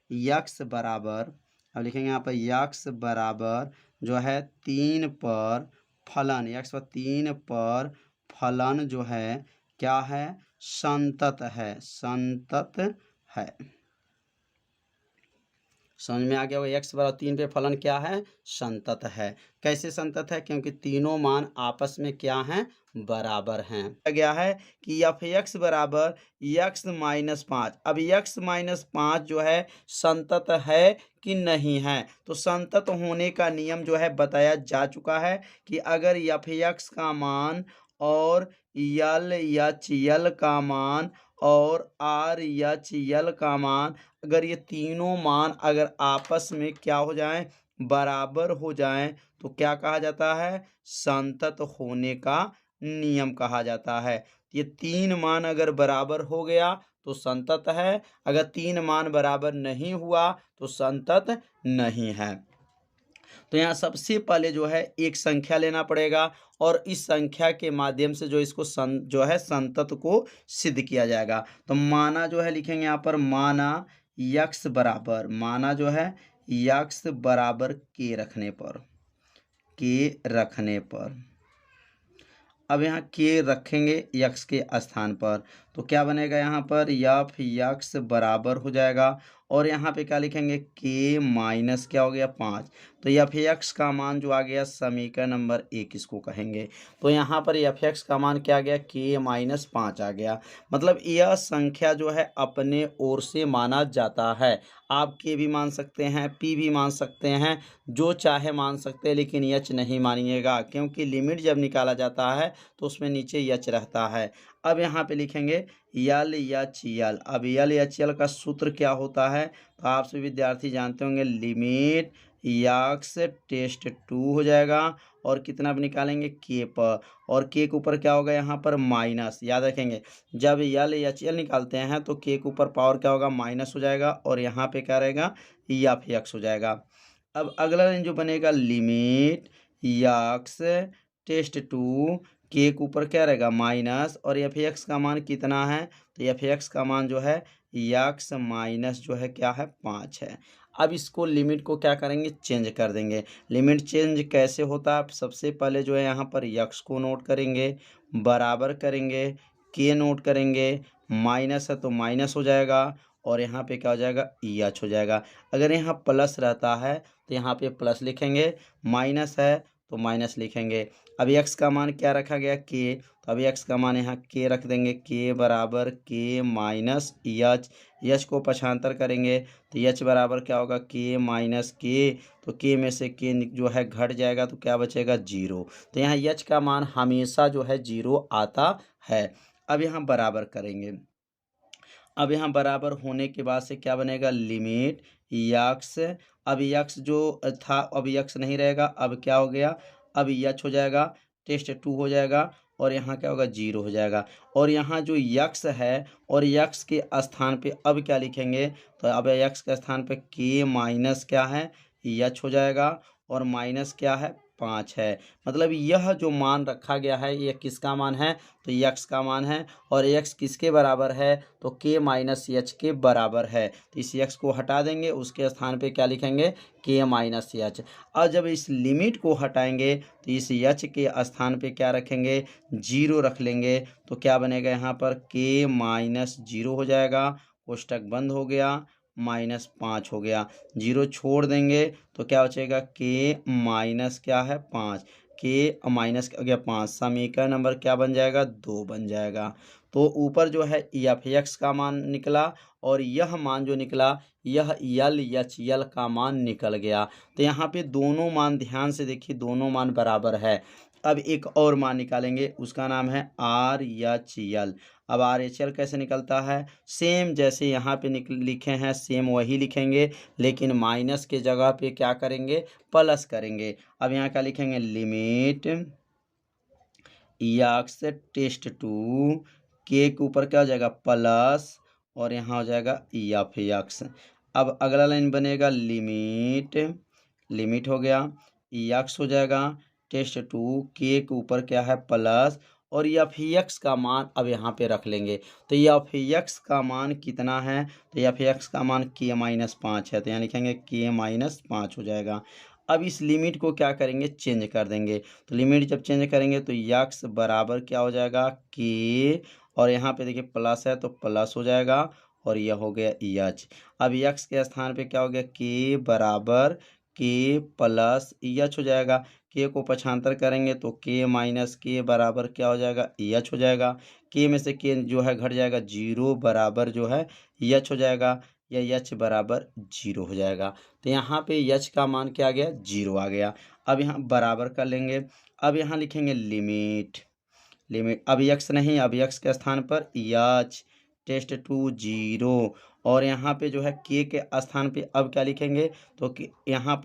यक्स बराबर, अब लिखेंगे यहाँ पर यक्स बराबर जो है 3 पर फलन, यक्स पर 3 पर फलन जो है क्या है संतत है, संतत है। समझ में आ गया होगा एक्स बराबर 3 पे फलन क्या है संतत है। कैसे संतत है, क्योंकि तीनों मान आपस में क्या हैं बराबर हैं। गया है कि एफ एक्स बराबर एक्स माइनस 5। अब एक्स माइनस 5 जो है संतत है कि नहीं है, तो संतत होने का नियम जो है बताया जा चुका है कि अगर एफ एक्स का मान और यल एच यल का मान और आर एच यल का मान, अगर ये तीनों मान अगर आपस में क्या हो जाएं बराबर हो जाएं तो क्या कहा जाता है संतत होने का नियम कहा जाता है। ये तीन मान अगर बराबर हो गया तो संतत है, अगर तीन मान बराबर नहीं हुआ तो संतत नहीं है। तो यहाँ सबसे पहले जो है एक संख्या लेना पड़ेगा और इस संख्या के माध्यम से जो इसको जो है संतत को सिद्ध किया जाएगा। तो माना जो है लिखेंगे यहाँ पर माना यक्स बराबर, माना जो है यक्स बराबर के रखने पर, के रखने पर, अब यहाँ के रखेंगे यक्स के स्थान पर तो क्या बनेगा यहाँ पर एफ यक्स बराबर हो जाएगा और यहाँ पे क्या लिखेंगे के माइनस क्या हो गया 5। तो एफ एक्स का मान जो आ गया समीकरण नंबर 1 इसको कहेंगे। तो यहाँ पर एफ एक्स का मान क्या आ गया के माइनस 5 आ गया। मतलब यह संख्या जो है अपने ओर से माना जाता है। आप के भी मान सकते हैं, पी भी मान सकते हैं, जो चाहे मान सकते हैं, लेकिन यच नहीं मानिएगा क्योंकि लिमिट जब निकाला जाता है तो उसमें नीचे यच रहता है। अब यहाँ पे लिखेंगे यल एच यल। अब यल एच यल का सूत्र क्या होता है तो आप सभी विद्यार्थी जानते होंगे लिमिट यक्स टेस्ट 2 हो जाएगा और कितना भी निकालेंगे के पर, और के के ऊपर क्या होगा यहाँ पर माइनस। याद रखेंगे जब यल एच यल निकालते हैं तो के ऊपर पावर क्या होगा माइनस हो जाएगा और यहाँ पे क्या रहेगा एफ एक्स हो जाएगा। अब अगला लाइन जो बनेगा लिमिट यक्स टेस्ट 2 के ऊपर क्या रहेगा माइनस और एफ एक्स का मान कितना है तो एफ एक्स का मान जो है यक्स माइनस जो है क्या है 5 है। अब इसको लिमिट को क्या करेंगे चेंज कर देंगे। लिमिट चेंज कैसे होता है, सबसे पहले जो है यहाँ पर यक्स को नोट करेंगे, बराबर करेंगे, के नोट करेंगे, माइनस है तो माइनस हो जाएगा और यहाँ पे क्या हो जाएगा एच हो जाएगा। अगर यहाँ प्लस रहता है तो यहाँ पे प्लस लिखेंगे, माइनस है तो माइनस लिखेंगे। अब एक्स का मान क्या रखा गया के, तो अब एक्स का मान यहाँ के रख देंगे, के बराबर के माइनस एच, एच को पक्षांतर करेंगे तो एच बराबर क्या होगा के माइनस के, तो के में से के जो है घट जाएगा तो क्या बचेगा 0। तो यहाँ एच का मान हमेशा जो है 0 आता है। अब यहाँ बराबर करेंगे, अब यहाँ बराबर होने के बाद से क्या बनेगा लिमिट यक्स, अब यक्स जो था अब यक्स नहीं रहेगा, अब क्या हो गया अब यच हो जाएगा, टेस्ट 2 हो जाएगा और यहाँ क्या होगा 0 हो जाएगा। और यहाँ जो यक्स है और यक्स के स्थान पे अब क्या लिखेंगे तो अब यक्स के स्थान पे के माइनस क्या है यच हो जाएगा और माइनस क्या है 5 है। मतलब यह जो मान रखा गया है यह किसका मान है तो यक्स का मान है और यक्स किसके बराबर है तो के माइनस एच के बराबर है। तो इस यक्स को हटा देंगे, उसके स्थान पे क्या लिखेंगे के माइनस एच। और जब इस लिमिट को हटाएंगे तो इस एच के स्थान पे क्या रखेंगे 0 रख लेंगे तो क्या बनेगा यहाँ पर के माइनस 0 हो जाएगा, कोष्टक बंद हो गया, -5 हो गया, 0 छोड़ देंगे तो क्या बचेगा के माइनस क्या है 5, के माइनस हो गया 5, समीकरण नंबर क्या बन जाएगा 2 बन जाएगा। तो ऊपर जो है एफ एक्स का मान निकला और यह मान जो निकला यह यल एच यल का मान निकल गया। तो यहाँ पे दोनों मान ध्यान से देखिए दोनों मान बराबर है। अब एक और मान निकालेंगे उसका नाम है आर एच यल। अब RHL कैसे निकलता है, सेम जैसे यहाँ पे लिखे हैं सेम वही लिखेंगे, लेकिन माइनस के जगह पे क्या करेंगे, प्लस करेंगे। अब यहाँ क्या लिखेंगे, लिमिट यक्स टेस्ट टू, के ऊपर क्या हो जाएगा प्लस, और यहाँ हो जाएगा एफ यक्स। अब अगला लाइन बनेगा लिमिट हो गया, यक्स हो जाएगा टेस्ट टू, के ऊपर क्या है प्लस, और एफ एक्स का मान अब यहाँ पे रख लेंगे। तो एफ एक्स का मान कितना है, तो एफ एक्स का मान k-5 है, तो यहाँ लिखेंगे k-5 हो जाएगा। अब इस लिमिट को क्या करेंगे, चेंज कर देंगे। तो लिमिट जब चेंज करेंगे तो यक्स बराबर क्या हो जाएगा, के, और यहाँ पे देखिए प्लस है तो प्लस हो जाएगा, और यह हो गया एच। अब यक्स के स्थान पे क्या हो गया, के बराबर के प्लस एच हो जाएगा। के को पक्षांतर करेंगे तो k-के बराबर क्या हो जाएगा, एच हो जाएगा। के में से के जो है घट जाएगा, 0 बराबर जो है एच हो जाएगा, या एच बराबर 0 हो जाएगा। तो यहाँ पे एच का मान क्या आ गया, 0 आ गया। अब यहाँ बराबर कर लेंगे। अब यहाँ लिखेंगे लिमिट अब यक्स नहीं, अब यक्स के स्थान पर एच टेस्ट टू 0, और यहाँ पे जो है के स्थान पे अब क्या लिखेंगे, तो यहाँ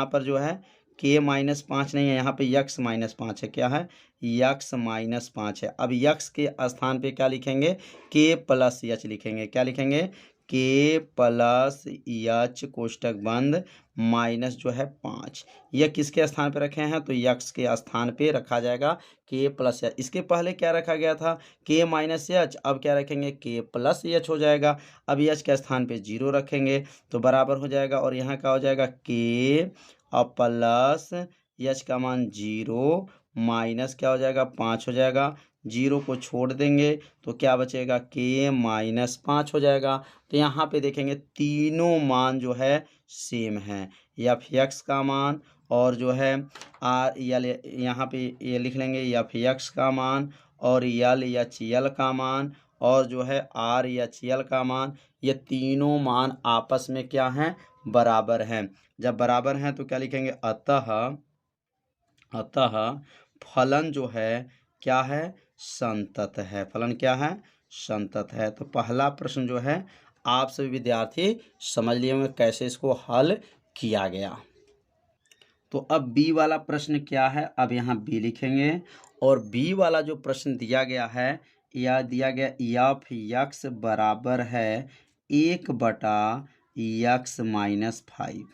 पर जो है k-5 नहीं है, यहाँ पे x-5 है, क्या है x-5 है। अब यक्स के स्थान पे क्या लिखेंगे, k प्लस एच लिखेंगे, क्या लिखेंगे, के प्लस एच कोष्टक बंद माइनस जो है 5। यह किसके स्थान पे रखे हैं, तो यक्स के स्थान पे रखा जाएगा के प्लस एच। इसके पहले क्या रखा गया था, k-एच, अब क्या रखेंगे, के प्लस एच हो जाएगा। अब एच के स्थान पे 0 रखेंगे तो बराबर हो जाएगा, और यहाँ क्या हो जाएगा, के और प्लस एच का मान 0 माइनस क्या हो जाएगा, 5 हो जाएगा। 0 को छोड़ देंगे तो क्या बचेगा, k-5 हो जाएगा। तो यहाँ पे देखेंगे तीनों मान जो है सेम है, एफ एक्स का मान, और जो है आर यल, यहाँ पे ये लिख लेंगे एफ एक्स का मान, और यल एच यल का मान, और जो है आर एच यल का मान, ये तीनों मान आपस में क्या हैं, बराबर हैं। जब बराबर हैं तो क्या लिखेंगे, अतः फलन जो है क्या है, संतत है। फलन क्या है, संतत है। तो पहला प्रश्न जो है आप सभी विद्यार्थी समझ लिए होंगे कैसे इसको हल किया गया। तो अब बी वाला प्रश्न क्या है, अब यहाँ बी लिखेंगे, और बी वाला जो प्रश्न दिया गया है, यह दिया गया एफ एक्स बराबर है 1/x-5,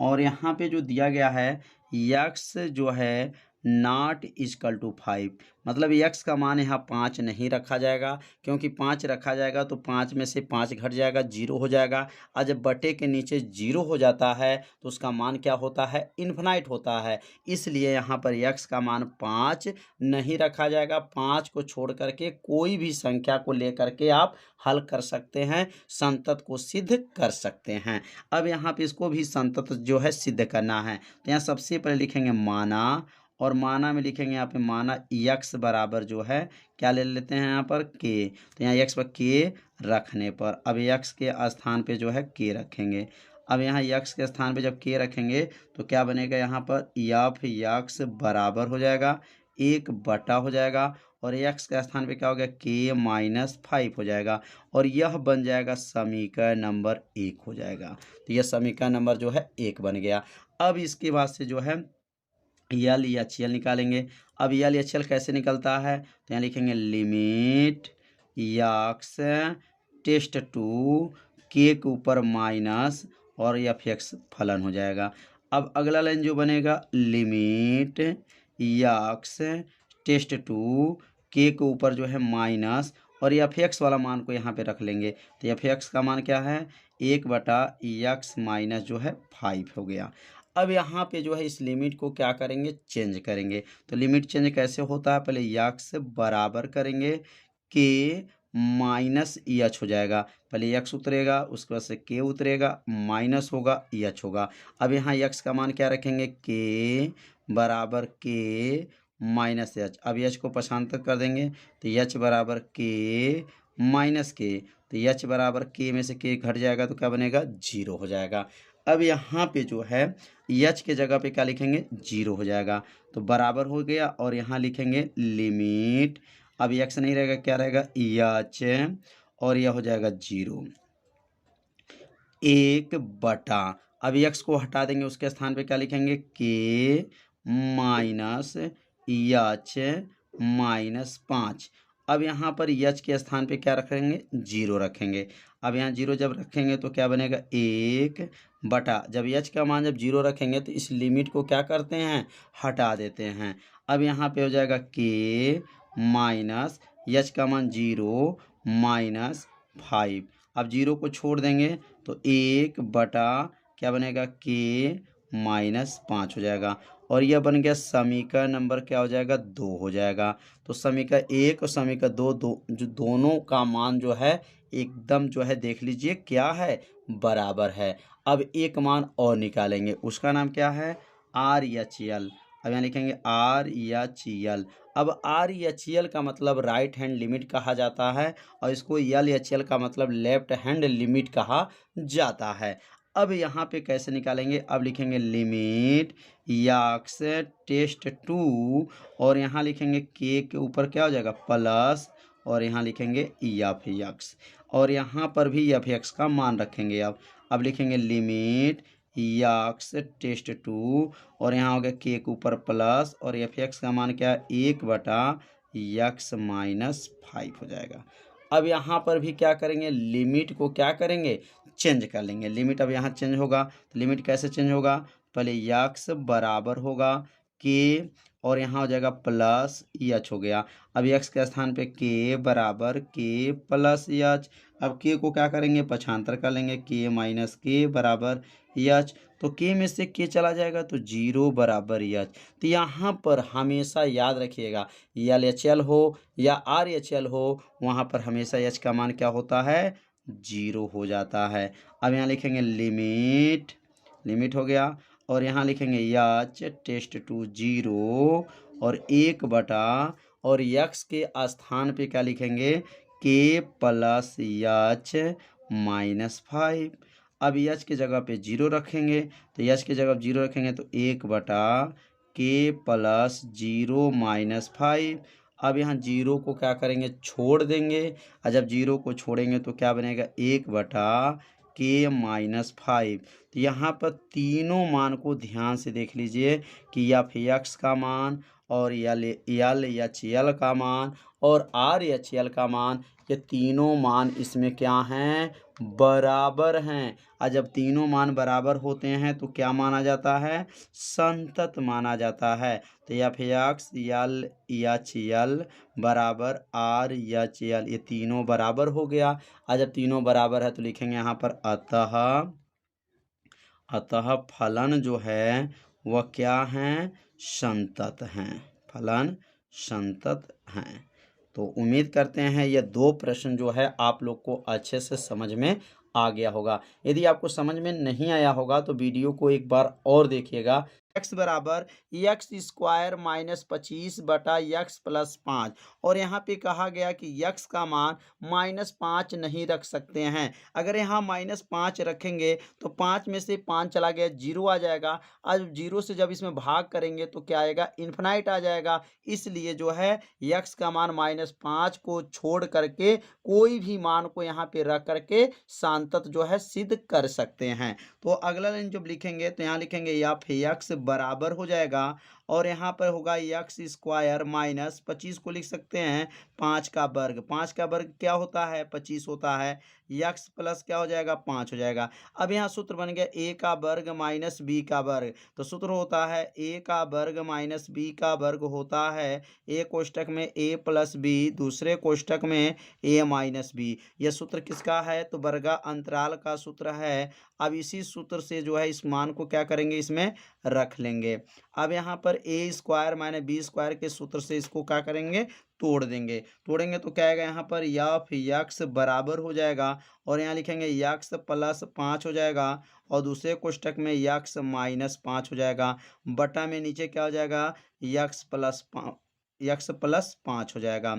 और यहाँ पे जो दिया गया है यक्स जो है नॉट इक्वल टू 5, मतलब यक्स का मान यहाँ 5 नहीं रखा जाएगा, क्योंकि 5 रखा जाएगा तो 5 में से 5 घट जाएगा, 0 हो जाएगा। और जब बटे के नीचे 0 हो जाता है तो उसका मान क्या होता है, इन्फिनाइट होता है। इसलिए यहाँ पर यक्स का मान 5 नहीं रखा जाएगा। 5 को छोड़ करके कोई भी संख्या को लेकर के आप हल कर सकते हैं, संतत को सिद्ध कर सकते हैं। अब यहाँ पे इसको भी संतत जो है सिद्ध करना है, तो यहाँ सबसे पहले लिखेंगे माना, और माना में लिखेंगे यहाँ पे माना यक्स बराबर जो है क्या ले लेते हैं यहाँ पर के, तो यहाँ यक्स पर के रखने पर अब यक्स के स्थान पे जो है के रखेंगे। अब यहाँ यक्स के स्थान पे जब के रखेंगे तो क्या बनेगा, यहाँ पर एफ यक्स बराबर हो जाएगा 1 हो जाएगा, और एक्स के स्थान पे क्या हो गया, k-5 हो जाएगा, और यह बन जाएगा समीकरण नंबर 1 हो जाएगा। तो यह समीकरण नंबर जो है 1 बन गया। अब इसके बाद से जो है यल एच यल निकालेंगे। अब यल एच यल कैसे निकलता है, तो यहाँ लिखेंगे लिमिट यक्स टेस्ट टू, के ऊपर माइनस, और एफ एक्स फलन हो जाएगा। अब अगला लाइन जो बनेगा लिमिट यक्स टेस्ट टू, के ऊपर जो है माइनस, और एफ एक्स वाला मान को यहाँ पे रख लेंगे। तो एफ एक्स का मान क्या है, 1/x- जो है 5 हो गया। अब यहाँ पे जो है इस लिमिट को क्या करेंगे, चेंज करेंगे। तो लिमिट चेंज कैसे होता है, पहले यक्स बराबर करेंगे के माइनस एच हो जाएगा। पहले यक्स उतरेगा, उसके बाद से के उतरेगा, माइनस होगा, एच होगा। अब यहाँ यक्स का मान क्या रखेंगे, के बराबर के माइनस एच। अब एच को पक्षांतर कर देंगे तो एच बराबर के माइनस के, तो एच बराबर के में से के घट जाएगा तो क्या बनेगा, 0 हो जाएगा। अब यहाँ पे जो है एच के जगह पे क्या लिखेंगे, 0 हो जाएगा, तो बराबर हो गया। और यहाँ लिखेंगे लिमिट, अब यक्स नहीं रहेगा, क्या रहेगा, यच, और यह हो जाएगा 0 1 बटा, अब यक्स को हटा देंगे, उसके स्थान पे क्या लिखेंगे, के माइनस यच माइनस 5। अब यहाँ पर यच के स्थान पे क्या रखेंगे, 0 रखेंगे। अब यहाँ 0 जब रखेंगे तो क्या बनेगा, 1 बटा, जब यच का मान जब 0 रखेंगे तो इस लिमिट को क्या करते हैं, हटा देते हैं। अब यहाँ पे हो जाएगा के माइनस यच का मान 0 माइनस 5। अब 0 को छोड़ देंगे तो 1 बटा क्या बनेगा, के माइनस 5 हो जाएगा, और यह बन गया समीकरण नंबर क्या हो जाएगा, 2 हो जाएगा। तो समीकरण 1 और समीकरण 2 जो दोनों का मान जो है एकदम जो है देख लीजिए क्या है, बराबर है। अब एक मान और निकालेंगे, उसका नाम क्या है, आर एच एल। अब यहाँ लिखेंगे आर एच एल। अब आर एच एल का मतलब राइट हैंड लिमिट कहा जाता है, और इसको एल एच एल का मतलब लेफ्ट हैंड लिमिट कहा जाता है। अब यहाँ पे कैसे निकालेंगे, अब लिखेंगे लिमिट यक्स टेस्ट 2, और यहाँ लिखेंगे के ऊपर क्या हो जाएगा, प्लस, और यहाँ लिखेंगे एफ यक्स, और यहाँ पर भी एफ यक्स का मान रखेंगे। अब लिखेंगे लिमिट यक्स टेस्ट 2, और यहाँ हो गया के ऊपर प्लस, और एफ यक्स का मान क्या है, 1 बटा यक्स माइनस 5 हो जाएगा। अब यहाँ पर भी क्या करेंगे, लिमिट को क्या करेंगे, चेंज कर लेंगे। लिमिट अब यहाँ चेंज होगा, तो लिमिट कैसे चेंज होगा, पहले यक्स बराबर होगा के, और यहाँ हो जाएगा प्लस एच हो गया। अब यक्स के स्थान पे के बराबर के प्लस एच। अब के को क्या करेंगे, पक्षांतर कर लेंगे, के माइनस के बराबर एच। तो के में से के चला जाएगा तो 0 बराबर एच। तो यहाँ पर हमेशा याद रखिएगा, एल एच एल हो या आर एच एल हो, वहाँ पर हमेशा एच का मान क्या होता है, 0 हो जाता है। अब यहाँ लिखेंगे लिमिट हो गया, और यहाँ लिखेंगे यच टेस्ट 2 0 और 1 बटा, और यक्स के स्थान पे क्या लिखेंगे, के प्लस यच माइनस 5। अब यच की जगह पे 0 रखेंगे, तो यच की जगह 0 रखेंगे तो 1 बटा के प्लस 0 माइनस 5। अब यहाँ 0 को क्या करेंगे, छोड़ देंगे, और जब 0 को छोड़ेंगे तो क्या बनेगा, 1 बटा के माइनस 5। तो यहाँ पर तीनों मान को ध्यान से देख लीजिए कि एफ एक्स का मान, और एल एच एल का मान, और आर एच एल का मान, ये तीनों मान इसमें क्या हैं, बराबर हैं। और जब तीनों मान बराबर होते हैं तो क्या माना जाता है, संतत माना जाता है। तो F x L H L बराबर आर एच एल, ये तीनों बराबर हो गया। और जब तीनों बराबर है तो लिखेंगे यहाँ पर अतः फलन जो है वह क्या हैं, संतत हैं, फलन संतत हैं। तो उम्मीद करते हैं ये 2 प्रश्न जो है आप लोग को अच्छे से समझ में आ गया होगा। यदि आपको समझ में नहीं आया होगा तो वीडियो को एक बार और देखिएगा। x बराबर एक्स स्क्वायर माइनस 25 बटा यक्स प्लस 5, और यहाँ पे कहा गया कि यक्स का मान -5 नहीं रख सकते हैं। अगर यहाँ -5 रखेंगे तो 5 में से 5 चला गया, 0 आ जाएगा। अब 0 से जब इसमें भाग करेंगे तो क्या आएगा, इन्फिनाइट आ जाएगा। इसलिए जो है यक्स का मान -5 को छोड़ करके कोई भी मान को यहाँ पे रख करके सांतत जो है सिद्ध कर सकते हैं। तो अगला लाइन जब लिखेंगे तो यहाँ लिखेंगे एफ एक्स बराबर हो जाएगा, और यहाँ पर होगा एक्स स्क्वायर माइनस 25 को लिख सकते हैं 5 का वर्ग। 5 का वर्ग क्या होता है, 25 होता है। एक्स प्लस क्या हो जाएगा, 5 हो जाएगा। अब यहाँ सूत्र बन गया ए का वर्ग माइनस बी का वर्ग। तो सूत्र होता है ए का वर्ग माइनस बी का वर्ग होता है ए कोष्टक में ए प्लस बी, दूसरे कोष्टक में ए माइनस बी। यह सूत्र किसका है, तो वर्गा अंतराल का सूत्र है। अब इसी सूत्र से जो है इस मान को क्या करेंगे, इसमें रख लेंगे। अब यहाँ पर ए स्क्वायर माइनस बी स्क्वायर के सूत्र से इसको क्या करेंगे, तोड़ेंगे तो क्या आएगा, यहाँ पर एफ एक्स बराबर हो जाएगा, और यहाँ लिखेंगे एक्स प्लस 5 हो जाएगा, और दूसरे कोष्टक में एक्स माइनस 5 हो जाएगा, बटा में नीचे क्या हो जाएगा, एक्स प्लस 5 हो जाएगा।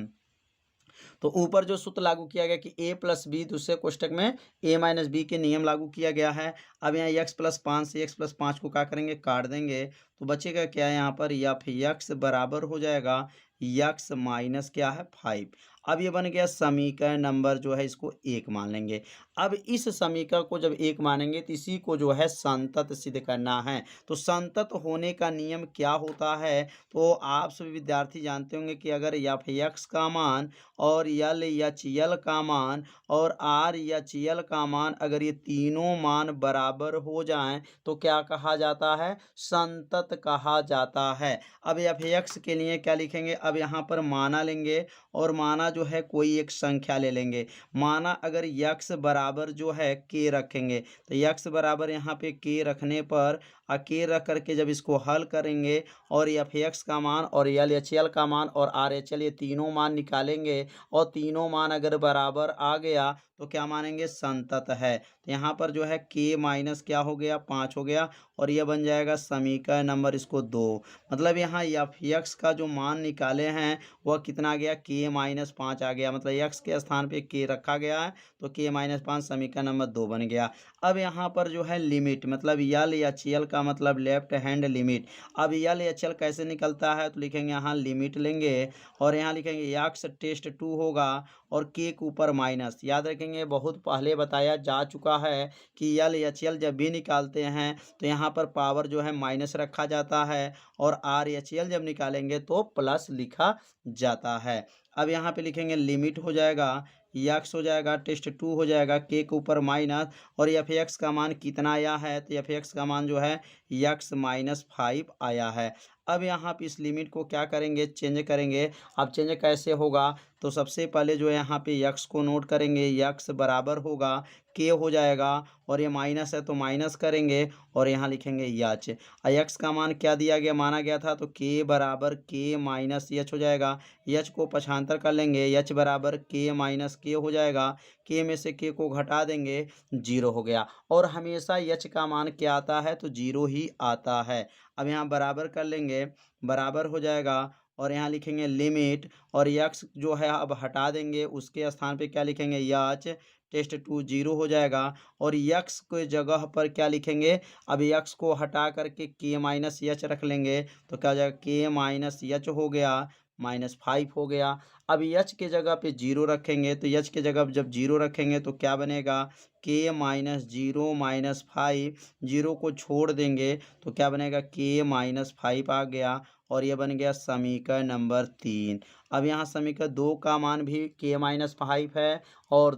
तो ऊपर जो सूत्र लागू किया गया कि ए प्लस बी, दूसरे कोष्टक में ए माइनस बी के नियम लागू किया गया है। अब यहाँ एक्स प्लस 5 से एक्स प्लस 5 को क्या करेंगे, काट देंगे। तो बचेगा क्या यहाँ पर, या फिर एक्स बराबर हो जाएगा एक्स माइनस क्या है 5। अब ये बन गया समीकरण नंबर जो है इसको 1 मान लेंगे। अब इस समीकरण को जब 1 मानेंगे तो इसी को जो है संतत सिद्ध करना है। तो संतत होने का नियम क्या होता है, तो आप सभी विद्यार्थी जानते होंगे कि अगर एफ एक्स का मान और यल एच यल का मान और आर एच यल का मान, अगर ये तीनों मान बराबर हो जाएं तो क्या कहा जाता है, संतत कहा जाता है। अब एफ एक्स के लिए क्या लिखेंगे, अब यहाँ पर माना लेंगे और माना जो है कोई एक संख्या ले लेंगे। माना अगर यक्स बराबर जो है के रखेंगे तो यक्स बराबर यहाँ पे के रखने पर के रख करके जब इसको हल करेंगे और एफ एक्स का मान और यल एच एल का मान और आर एच एल ये तीनों मान निकालेंगे और तीनों मान अगर बराबर आ गया तो क्या मानेंगे, संतत है। तो यहाँ पर जो है के माइनस क्या हो गया 5 हो गया और यह बन जाएगा समीकरण नंबर इसको 2। मतलब यहाँ एफ एक्स का जो मान निकाले हैं वह कितना आ गया, के माइनस 5 आ गया। मतलब एक्स के स्थान पे के रखा गया है तो के माइनस 5 समीकरण नंबर 2 बन गया। अब यहाँ पर जो है लिमिट, मतलब यल एच एल का मतलब लेफ्ट हैंड लिमिट। अब यल एच एल कैसे निकलता है, तो लिखेंगे यहाँ लिमिट लेंगे और यहाँ लिखेंगे एक्स टेस्ट 2 होगा और के के ऊपर माइनस। याद रखेंगे बहुत पहले बताया जा चुका है कि यल एच एल जब भी निकालते हैं तो यहाँ पर पावर जो है माइनस रखा जाता है और आर एच एल जब निकालेंगे तो प्लस लिखा जाता है। अब यहाँ पे लिखेंगे लिमिट हो जाएगा, एक्स हो जाएगा टेस्ट 2 हो जाएगा के के ऊपर माइनस और एफ एक्स का मान कितना आया है, तो एफ एक्स का मान जो है एक्स माइनस 5 आया है। अब यहाँ पे इस लिमिट को क्या करेंगे, चेंज करेंगे। अब चेंज कैसे होगा, तो सबसे पहले जो है यहाँ पे एक्स को नोट करेंगे, एक्स बराबर होगा के हो जाएगा और ये माइनस है तो माइनस करेंगे और यहाँ लिखेंगे एच। एक्स का मान क्या दिया गया, माना गया था तो के बराबर के माइनस एच हो जाएगा। एच को पक्षांतर कर लेंगे, एच बराबर के माइनस के हो जाएगा। के में से के को घटा देंगे, 0 हो गया। और हमेशा एच का मान क्या आता है, तो 0 ही आता है। अब यहाँ बराबर कर लेंगे, बराबर हो जाएगा और यहाँ लिखेंगे लिमिट और यक्स जो है अब हटा देंगे, उसके स्थान पे क्या लिखेंगे एच टेस्ट 2 0 हो जाएगा और यक्स के जगह पर क्या लिखेंगे, अब यक्स को हटा करके के माइनस एच रख लेंगे तो क्या हो जाएगा, के माइनस एच हो गया -5 हो गया। अब एच के जगह पे 0 रखेंगे तो एच के जगह जब 0 रखेंगे तो क्या बनेगा, के माइनस 0 माइनस 5, 0 को छोड़ देंगे तो क्या बनेगा, के माइनस 5 आ गया और ये बन गया समीकरण नंबर 3। अब यहाँ समीकरण 2 का मान भी के माइनस 5 है और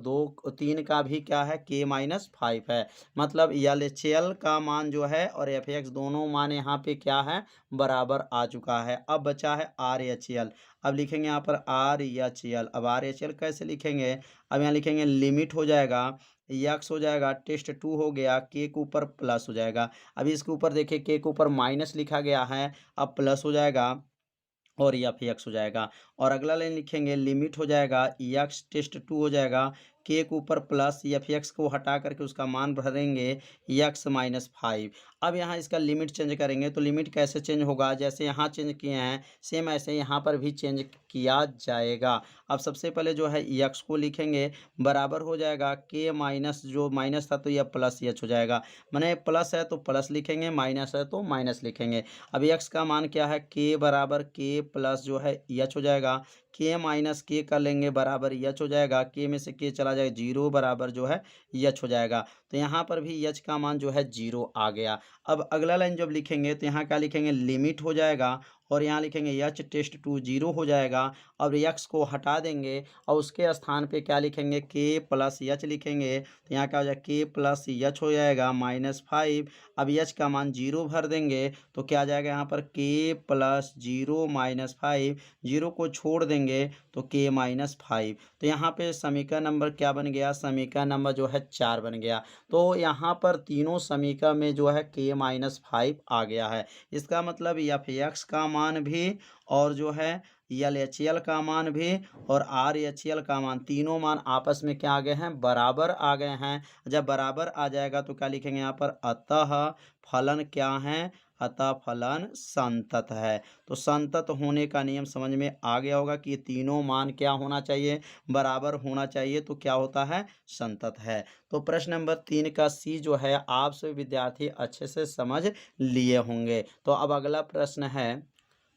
3 का भी क्या है, के माइनस 5 है। मतलब एल एच एल का मान जो है और एफ एक्स दोनों मान यहाँ पे क्या है, बराबर आ चुका है। अब बचा है आर एच एल। अब लिखेंगे यहाँ पर आर एच एल। अब आर एच एल कैसे लिखेंगे, अब यहाँ लिखेंगे लिमिट हो जाएगा, एक्स हो जाएगा टेस्ट 2 हो गया, के के ऊपर प्लस हो जाएगा। अभी इसके ऊपर देखिए के के ऊपर माइनस लिखा गया है, अब प्लस हो जाएगा और एफ एक्स हो जाएगा। और अगला लाइन लिखेंगे लिमिट हो जाएगा, एक्स टेस्ट 2 हो जाएगा, के के ऊपर प्लस एफ एक्स को हटा करके उसका मान भरेंगे एक्स माइनस 5। अब यहाँ इसका लिमिट चेंज करेंगे तो लिमिट कैसे चेंज होगा, जैसे यहाँ चेंज किए हैं सेम ऐसे यहाँ पर भी चेंज किया जाएगा। अब सबसे पहले जो है एक्स को लिखेंगे, बराबर हो जाएगा के माइनस, जो माइनस था तो यह प्लस एच हो जाएगा। मैंने प्लस है तो प्लस लिखेंगे, माइनस है तो माइनस लिखेंगे। अब एक्स का मान क्या है, के बराबर के प्लस जो है एच हो जाएगा, के माइनस के कर लेंगे बराबर एच हो जाएगा, के में से के चला जाएगा 0 बराबर जो है एच हो जाएगा। तो यहाँ पर भी एच का मान जो है 0 आ गया। अब अगला लाइन जब लिखेंगे तो यहाँ क्या लिखेंगे, लिमिट हो जाएगा और यहाँ लिखेंगे एच टेस्ट 2 0 हो जाएगा। अब एक्स को हटा देंगे और उसके स्थान पे क्या लिखेंगे, के प्लस एच लिखेंगे तो यहाँ क्या हो जाएगा, के प्लस एच हो जाएगा -5। अब एच का मान 0 भर देंगे तो क्या आ जाएगा, यहाँ पर के प्लस 0 -5, 0 को छोड़ देंगे तो के -5। तो यहाँ पे समीकरण नंबर क्या बन गया, समीकरण नंबर जो है 4 बन गया। तो यहाँ पर तीनों समीकरण में जो है के -5 आ गया है। इसका मतलब एफ एक्स का मान भी और जो है एल एच एल का मान भी और आर एच एल का मान, तीनों मान आपस में क्या आ गए हैं, बराबर आ गए हैं। जब बराबर आ जाएगा तो क्या लिखेंगे यहाँ पर, अतः फलन क्या है, अतः फलन संतत है। तो संतत होने का नियम समझ में आ गया होगा कि ये तीनों मान क्या होना चाहिए, बराबर होना चाहिए, तो क्या होता है, संतत है। तो प्रश्न नंबर 3 का सी जो है आप सभी विद्यार्थी अच्छे से समझ लिए होंगे। तो अब अगला प्रश्न है,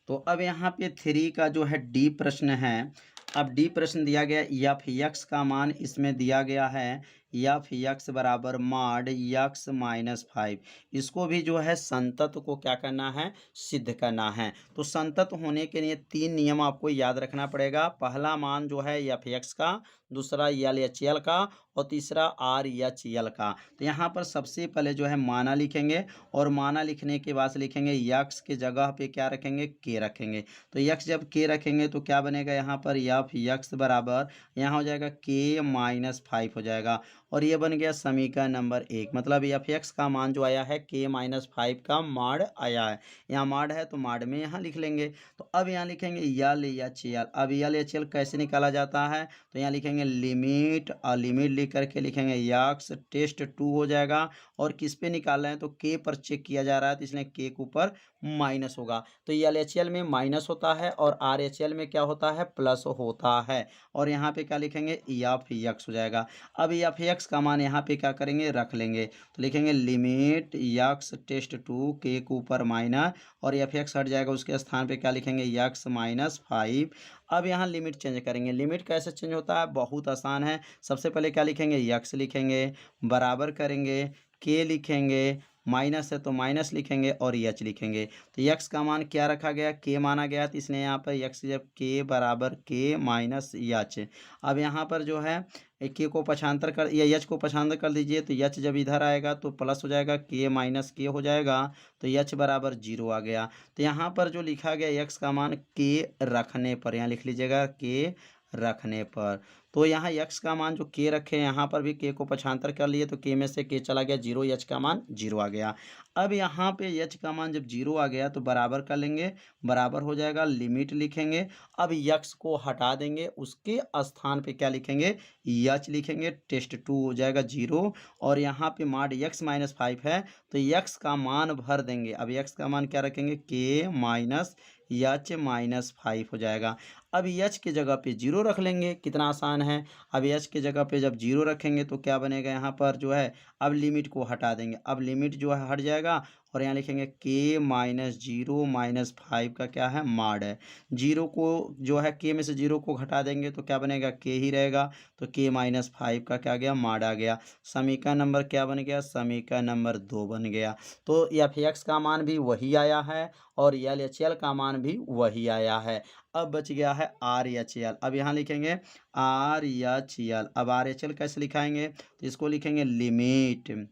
तो अब यहाँ पे 3 का जो है डी प्रश्न है। अब डी प्रश्न दिया गया एफ यक्स का मान इसमें दिया गया है एफ यक्स बराबर मॉड यक्स माइनस 5। इसको भी जो है संतत को क्या करना है, सिद्ध करना है। तो संतत होने के लिए 3 नियम आपको याद रखना पड़ेगा। पहला मान जो है एफ यक्स का, दूसरा यल एच यल का, और तीसरा आर एच यल का। तो यहाँ पर सबसे पहले जो है माना लिखेंगे, और माना लिखने के बाद लिखेंगे यक्स के जगह पे क्या रखेंगे, के रखेंगे। तो यक्स जब के रखेंगे तो क्या बनेगा, यहाँ पर एफ यक्स बराबर यहाँ हो जाएगा के माइनस 5 हो जाएगा, और ये बन गया समीकरण नंबर 1। मतलब एफ एक्स का मान जो आया है के माइनस 5 का माड आया है। यहाँ माड है तो माड में यहाँ लिख लेंगे। तो अब यहाँ लिखेंगे यल एच यल। अब यल एच यल कैसे निकाला जाता है, तो यहाँ लिखेंगे लिमिट, और लिमिट लिख करके लिखेंगे यक्स टेस्ट 2 हो जाएगा। और किस पे निकाल रहे हैं, तो के पर चेक किया जा रहा है, तो इसलिए के के ऊपर माइनस होगा। तो यल एच यल में माइनस होता है और आर एच यल में क्या होता है, प्लस होता है। और यहाँ पे क्या लिखेंगे, एफ यक्स हो जाएगा। अब एफ यक्स का मान यहाँ पे क्या करेंगे, रख लेंगे। तो लिखेंगे लिमिट यक्स टेस्ट 2 के ऊपर माइनस, और एफ यक्स हट जाएगा, उसके स्थान पे क्या लिखेंगे, यक्स माइनस 5। अब यहाँ लिमिट चेंज करेंगे। लिमिट कैसे चेंज होता है, बहुत आसान है। सबसे पहले क्या लिखेंगे, यक्स लिखेंगे, बराबर करेंगे, के लिखेंगे, माइनस है तो माइनस लिखेंगे, और एच लिखेंगे। तो यक्स का मान क्या रखा गया, के माना गया, तो इसलिए यहाँ पर यक्स जब के बराबर के माइनस एच। अब यहाँ पर जो है के को पक्षांतर कर, या एच को पक्षांतर कर दीजिए, तो एच जब इधर आएगा तो प्लस हो जाएगा, के माइनस के हो जाएगा, तो एच बराबर 0 आ गया। तो यहाँ पर जो लिखा गया यक्स का मान के रखने पर, यहाँ लिख लीजिएगा के रखने पर। तो यहाँ यक्स का मान जो के रखे, यहाँ पर भी के को पक्षांतर कर लिए, तो के में से के चला गया 0, एच का मान 0 आ गया। अब यहाँ पे एच का मान जब 0 आ गया तो बराबर कर लेंगे, बराबर हो जाएगा, लिमिट लिखेंगे। अब यक्स को हटा देंगे, उसके स्थान पे क्या लिखेंगे, एच लिखेंगे, टेस्ट 2 हो जाएगा 0। और यहाँ पे माड यक्स माइनस 5 है, तो यक्स का मान भर देंगे। अब यक्स का मान क्या रखेंगे, के माइनस एच माइनस 5 हो जाएगा। अब एच की जगह पे 0 रख लेंगे, कितना आसान है। अब एच की जगह पे जब 0 रखेंगे तो क्या बनेगा, यहाँ पर जो है अब लिमिट को हटा देंगे। अब लिमिट जो है हट जाएगा, और यहाँ लिखेंगे के माइनस 0 माइनस 5 का क्या है, माड है। 0 को जो है के में से 0 को घटा देंगे तो क्या बनेगा, के ही रहेगा, तो के माइनस 5 का क्या गया, माड आ गया। समीकरण नंबर क्या बन गया, समीकरण नंबर 2 बन गया। तो एफ एक्स का मान भी वही आया है, और यल एच यल का मान भी वही आया है। अब बच गया है आर एच एल। अब यहाँ लिखेंगे आर एच एल। अब आर एच एल कैसे लिखाएंगे, तो इसको लिखेंगे लिमिट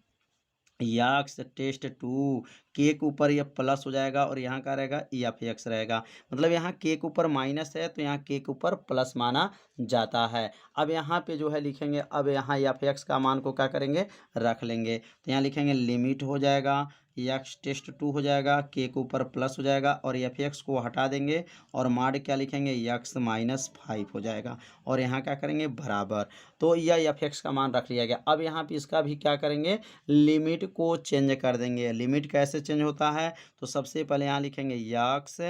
यक्स टेस्ट 2 के के ऊपर ये प्लस हो जाएगा, और यहाँ का रहेगा एफ एक्स रहेगा। मतलब यहाँ के के ऊपर माइनस है तो यहाँ के ऊपर प्लस माना जाता है। अब यहाँ पे जो है लिखेंगे, अब यहाँ एफ एक्स का मान को क्या करेंगे, रख लेंगे। तो यहाँ लिखेंगे लिमिट हो जाएगा, यक्स टेस्ट 2 हो जाएगा, के ऊपर प्लस हो जाएगा, और एफ एक्स को हटा देंगे, और माड क्या लिखेंगे, यक्स माइनस 5 हो जाएगा, और यहाँ क्या करेंगे, बराबर। तो यह एफ एक्स का मान रख लिया गया। अब यहाँ पे इसका भी क्या करेंगे, लिमिट को चेंज कर देंगे। लिमिट कैसे चेंज होता है, तो सबसे पहले यहाँ लिखेंगे यक्स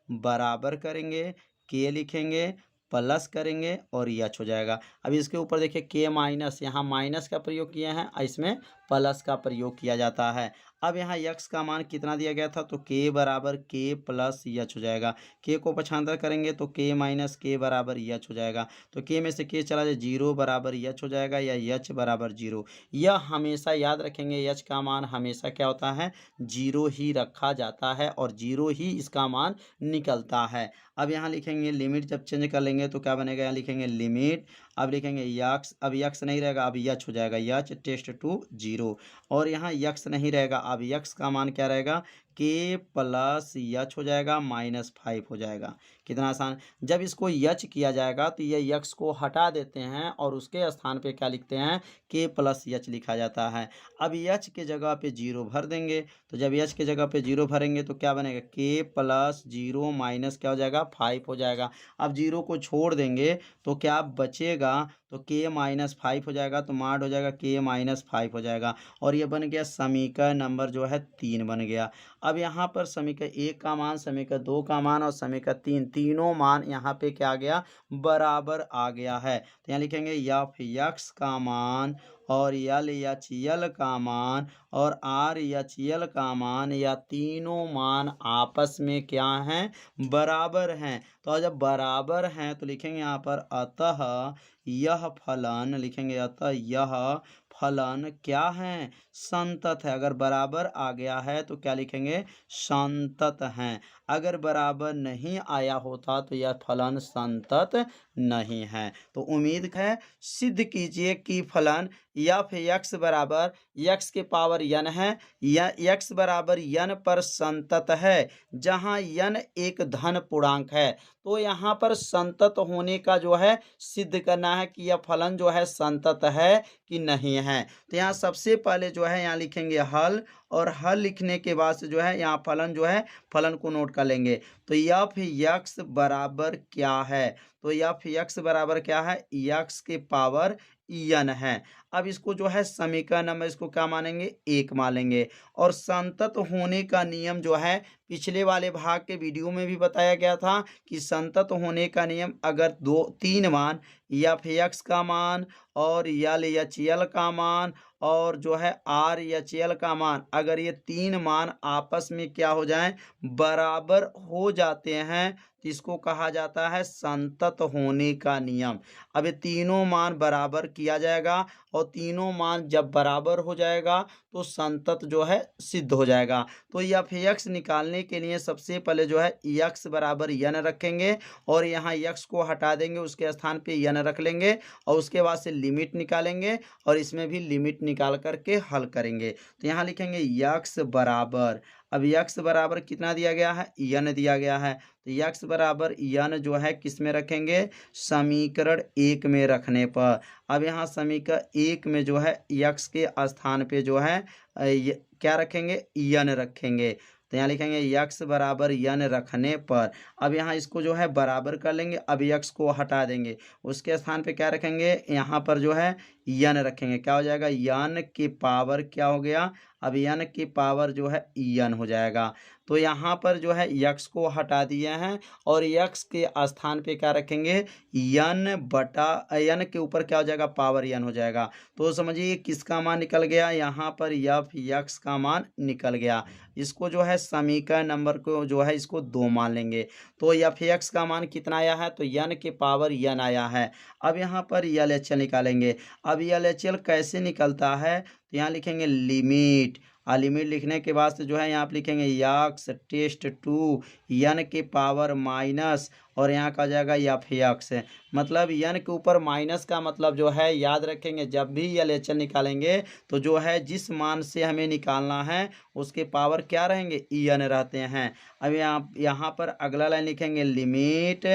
बराबर करेंगे, के लिखेंगे, प्लस करेंगे, और एच हो जाएगा। अब इसके ऊपर देखिए के माइनस, यहाँ माइनस का प्रयोग किए हैं, इसमें प्लस का प्रयोग किया जाता है। अब यहाँ यक्स का मान कितना दिया गया था, तो के बराबर के प्लस एच हो जाएगा। के को पक्षांतर करेंगे तो के माइनस के बराबर एच हो जाएगा। तो के में से के चला जाए, 0 बराबर एच हो जाएगा, या एच बराबर 0। यह हमेशा याद रखेंगे, एच का मान हमेशा क्या होता है, 0 ही रखा जाता है, और 0 ही इसका मान निकलता है। अब यहाँ लिखेंगे लिमिट जब चेंज कर लेंगे तो क्या बनेगा, यहाँ लिखेंगे लिमिट, अब लिखेंगे यक्स, अब यक्स नहीं रहेगा, अब एच हो जाएगा, एच टेस्ट 2 0। और यहाँ यक्स नहीं रहेगा, अब यक्स का मान क्या रहेगा, के प्लस एच हो जाएगा, माइनस 5 हो जाएगा। कितना आसान। जब इसको यच किया जाएगा तो ये यक्स को हटा देते हैं, और उसके स्थान पे क्या लिखते हैं, के प्लस एच लिखा जाता है। अब एच के जगह पे 0 भर देंगे, तो जब एच के जगह पे 0 भरेंगे तो क्या बनेगा, के प्लस 0 माइनस क्या हो जाएगा, 5 हो जाएगा। अब 0 को छोड़ देंगे तो क्या बचेगा, करेगा तो k माइनस 5 हो जाएगा, तो माड हो जाएगा k माइनस 5 हो जाएगा। और ये बन गया समीकरण नंबर जो है 3 बन गया। अब यहाँ पर समीकरण 1 का मान, समीकरण 2 का मान और समीकरण 3, तीनों मान यहाँ पे क्या आ गया, बराबर आ गया है। तो यहाँ लिखेंगे एफ एक्स का मान और एल एच एल का मान और आर एच एल का मान, या तीनों मान आपस में क्या हैं, बराबर हैं। तो जब बराबर हैं तो लिखेंगे यहाँ पर अतः यह फलन, लिखेंगे अतः यह फलन क्या है, संतत है। अगर बराबर आ गया है तो क्या लिखेंगे, संतत हैं। अगर बराबर नहीं आया होता तो यह फलन संतत नहीं है। तो उम्मीद है सिद्ध कीजिए कि फलन एफ एक्स बराबर एक्स के पावर n है या एक्स बराबर n पर संतत है, जहां n एक धन पूर्णांक है। तो यहाँ पर संतत होने का जो है सिद्ध करना है कि यह फलन जो है संतत है कि नहीं है। तो यहाँ सबसे पहले जो है यहाँ लिखेंगे हल, और हल लिखने के बाद से जो है यहाँ फलन जो है फलन को नोट कर लेंगे। तो एफ एक्स बराबर क्या है, तो एफ एक्स बराबर क्या है, एक्स के पावर n है। अब इसको जो है समीकरण नंबर इसको क्या मानेंगे, 1 मानेंगे। और संतत होने का नियम जो है पिछले वाले भाग के वीडियो में भी बताया गया था कि संतत होने का नियम, अगर 3 मान एफ एक्स का मान और एल एच एल का मान और जो है आर एच एल का मान, अगर ये 3 मान आपस में क्या हो जाएं, बराबर हो जाते हैं, तो इसको कहा जाता है संतत होने का नियम। अब ये तीनों मान बराबर किया जाएगा और तीनों मान जब बराबर हो जाएगा तो संतत जो है सिद्ध हो जाएगा। तो एफ एक्स निकालने के लिए सबसे पहले जो है एक्स बराबर n रखेंगे और यहाँ x को हटा देंगे, उसके स्थान पे n रख लेंगे और उसके बाद से लिमिट निकालेंगे और इसमें भी लिमिट निकाल करके हल करेंगे। तो यहाँ लिखेंगे x बराबर, अब x बराबर कितना दिया गया है, n दिया गया है। तो x बराबर n जो है किस में रखेंगे, समीकरण 1 में रखने पर। अब यहाँ समीकरण 1 में जो है x के स्थान पे जो है क्या रखेंगे, n रखेंगे। तो यहाँ लिखेंगे x बराबर n रखने पर, अब यहाँ इसको जो है बराबर कर लेंगे, अब x को हटा देंगे, उसके स्थान पे क्या रखेंगे, यहाँ पर जो है n रखेंगे। क्या हो जाएगा, n की पावर क्या हो गया, अब n की पावर जो है n हो जाएगा। तो यहाँ पर जो है x को हटा दिए हैं और x के स्थान पे क्या रखेंगे, n बटा n के ऊपर क्या हो जाएगा, पावर n हो जाएगा। तो समझिए किसका मान निकल गया, यहाँ पर एफ एक्स का मान निकल गया। इसको जो है समीकरण नंबर को जो है इसको 2 मान लेंगे। तो एफ एक्स का मान कितना आया है, तो n के पावर n आया है। अब यहाँ पर एल एच एल निकालेंगे। अब एल एच एल कैसे निकलता है, तो यहाँ लिखेंगे लिमिट, लिमिट लिखने के बाद से जो है यहाँ पे लिखेंगे एक्स टेस्ट टू n के पावर माइनस और यहाँ का जाएगा एफ एक्स, मतलब n के ऊपर माइनस का मतलब जो है याद रखेंगे, जब भी एल एच एल निकालेंगे तो जो है जिस मान से हमें निकालना है उसके पावर क्या रहेंगे, n रहते हैं। अब यहाँ पर अगला लाइन लिखेंगे लिमिट,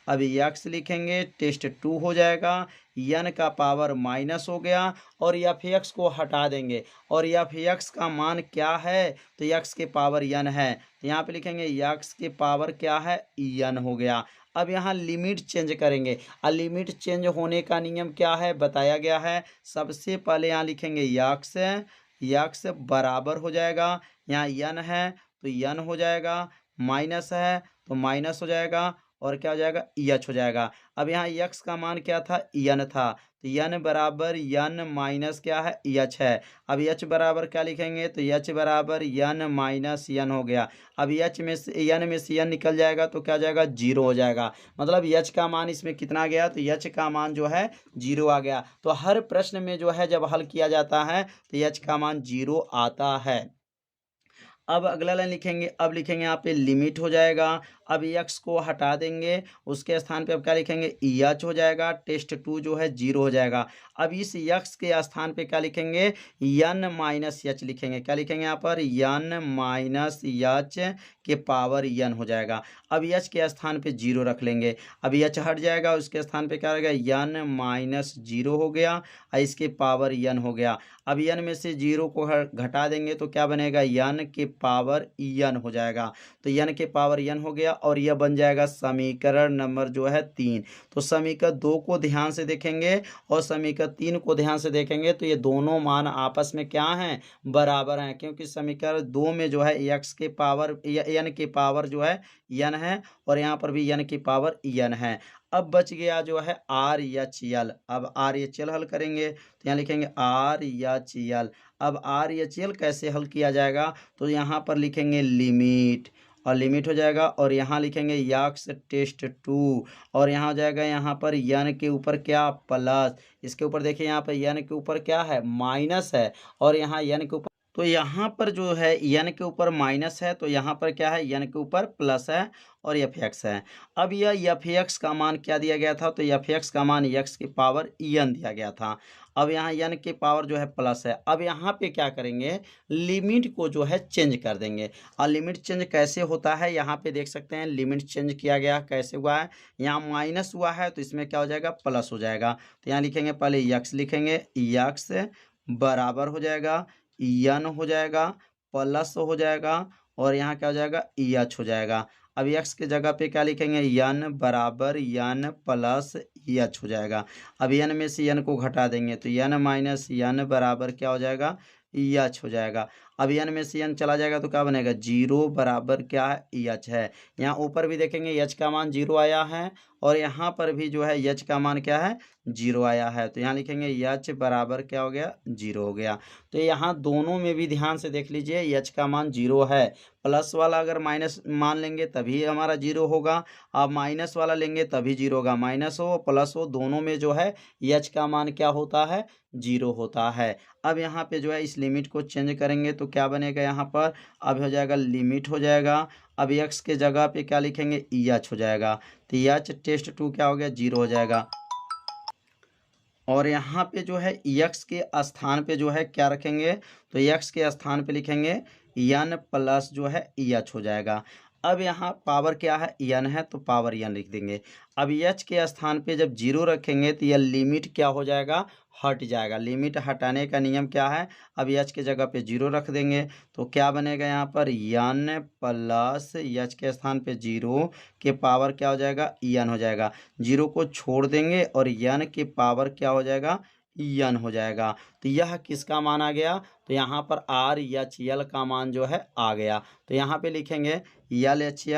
अब x लिखेंगे टेस्ट टू हो जाएगा, n का पावर माइनस हो गया और एफ एक्स को हटा देंगे और एफ एक्स का मान क्या है, तो x के पावर n है। तो यहाँ पे लिखेंगे x के पावर क्या है, n हो गया। अब यहाँ लिमिट चेंज करेंगे, और लिमिट चेंज होने का नियम क्या है बताया गया है। सबसे पहले यहाँ लिखेंगे x बराबर हो जाएगा, यहाँ n है तो n हो जाएगा, माइनस है तो माइनस हो जाएगा और क्या हो जाएगा, h हो जाएगा। अब यहाँ x का मान क्या था, n था, तो n बराबर n माइनस क्या है, h है। अब h बराबर क्या लिखेंगे, तो h बराबर n माइनस n हो गया। अब h में से n में से n निकल जाएगा तो क्या हो जाएगा, 0 हो जाएगा। मतलब h का मान इसमें कितना गया, तो h का मान जो है 0 आ गया। तो हर प्रश्न में जो है जब हल किया जाता है तो h का मान 0 आता है। अब अगला लाइन लिखेंगे, अब लिखेंगे यहाँ पे लिमिट हो जाएगा, अब x को हटा देंगे, उसके स्थान पे अब क्या लिखेंगे, h हो जाएगा, टेस्ट टू जो है 0 हो जाएगा। अब इस x के स्थान पे क्या लिखेंगे, n माइनस h लिखेंगे। क्या लिखेंगे यहाँ पर, n माइनस h के पावर n हो जाएगा। अब h के स्थान पे 0 रख लेंगे, अब h हट जाएगा, उसके स्थान पे क्या रहेगा, n माइनस 0 हो गया और इसके पावर n हो गया। अब n में से 0 को घटा देंगे तो क्या बनेगा, n के पावर n हो जाएगा। तो n के पावर n हो गया और यह बन जाएगा समीकरण नंबर जो है 3। तो समीकरण 2 को ध्यान से देखेंगे और समीकरण 3 को ध्यान से देखेंगे तो ये दोनों मान आपस में क्या हैं, बराबर हैं, क्योंकि समीकरण 2 में जो है x के पावर n की पावर जो है n है और यहाँ पर भी n की पावर n है। अब बच गया जो है आर एच एल। अब आर एच एल हल करेंगे तो यहाँ लिखेंगे आर एच एल। अब आर एच एल कैसे हल किया जाएगा, तो यहाँ पर लिखेंगे लिमिट और लिमिट हो जाएगा और यहाँ लिखेंगे यक्स टेस्ट 2 और यहाँ हो जाएगा यहाँ पर यन के ऊपर क्या प्लस, इसके ऊपर देखिए यहाँ पर यन के ऊपर क्या है माइनस है और यहाँ यन के ऊपर, तो यहाँ पर जो है यन के ऊपर माइनस है तो यहाँ पर क्या है यन के ऊपर प्लस है और एफ एक्स है। अब यह एफ एक्स का मान क्या दिया गया था, तो एफ एक्स का मान एक्स की पावर एन दिया गया था। अब यहाँ एन की पावर जो है प्लस है। अब यहाँ पे क्या करेंगे, लिमिट को जो है चेंज कर देंगे। और लिमिट चेंज कैसे होता है, यहाँ पे देख सकते हैं लिमिट चेंज किया गया कैसे हुआ है, यहाँ माइनस हुआ है तो इसमें क्या हो जाएगा प्लस हो जाएगा। तो यहाँ लिखेंगे पहले यक्स लिखेंगे, यक्स बराबर हो जाएगा यन हो जाएगा प्लस हो जाएगा और यहाँ क्या हो जाएगा एच हो जाएगा। अब एक्स की जगह पे क्या लिखेंगे यन बराबर यन प्लस एच हो जाएगा। अब यन में से यन को घटा देंगे तो यन माइनस यन बराबर क्या हो जाएगा एच हो जाएगा। अब यन में से यन चला जाएगा तो क्या बनेगा 0 बराबर क्या है एच है। यहाँ ऊपर भी देखेंगे एच का मान 0 आया है और यहाँ पर भी जो है एच का मान क्या है 0 आया है। तो यहाँ लिखेंगे एच बराबर क्या हो गया 0 हो गया। तो यहाँ दोनों में भी ध्यान से देख लीजिए एच का मान 0 है, प्लस वाला अगर माइनस मान लेंगे तभी हमारा 0 होगा, अब माइनस वाला लेंगे तभी 0 होगा। माइनस हो प्लस हो दोनों में जो है एच का मान क्या होता है 0 होता है। अब यहाँ पे जो है इस लिमिट को चेंज करेंगे तो क्या बनेगा, यहाँ पर अब हो जाएगा लिमिट हो जाएगा। अब एक्स के जगह पे क्या लिखेंगे एच हो जाएगा तो एच टेस्ट 2 क्या हो गया 0 हो जाएगा। और यहाँ पे जो है यक्स के स्थान पे जो है क्या रखेंगे, तो यक्स के स्थान पे लिखेंगे यन प्लस जो है एच हो जाएगा। अब यहाँ पावर क्या है यन है तो पावर यन लिख देंगे। अब एच के स्थान पे जब 0 रखेंगे तो यह लिमिट क्या हो जाएगा हट जाएगा। लिमिट हटाने का नियम क्या है, अब एच के जगह पे 0 रख देंगे तो क्या बनेगा यहाँ पर यन प्लस एच के स्थान पे 0 के पावर क्या हो जाएगा यन हो जाएगा। 0 को छोड़ देंगे और यन के पावर क्या हो जाएगा यन हो जाएगा। तो यह किसका मान आ गया, तो यहाँ पर आर एच एल का मान जो है आ गया। तो यहाँ पे लिखेंगे एल एच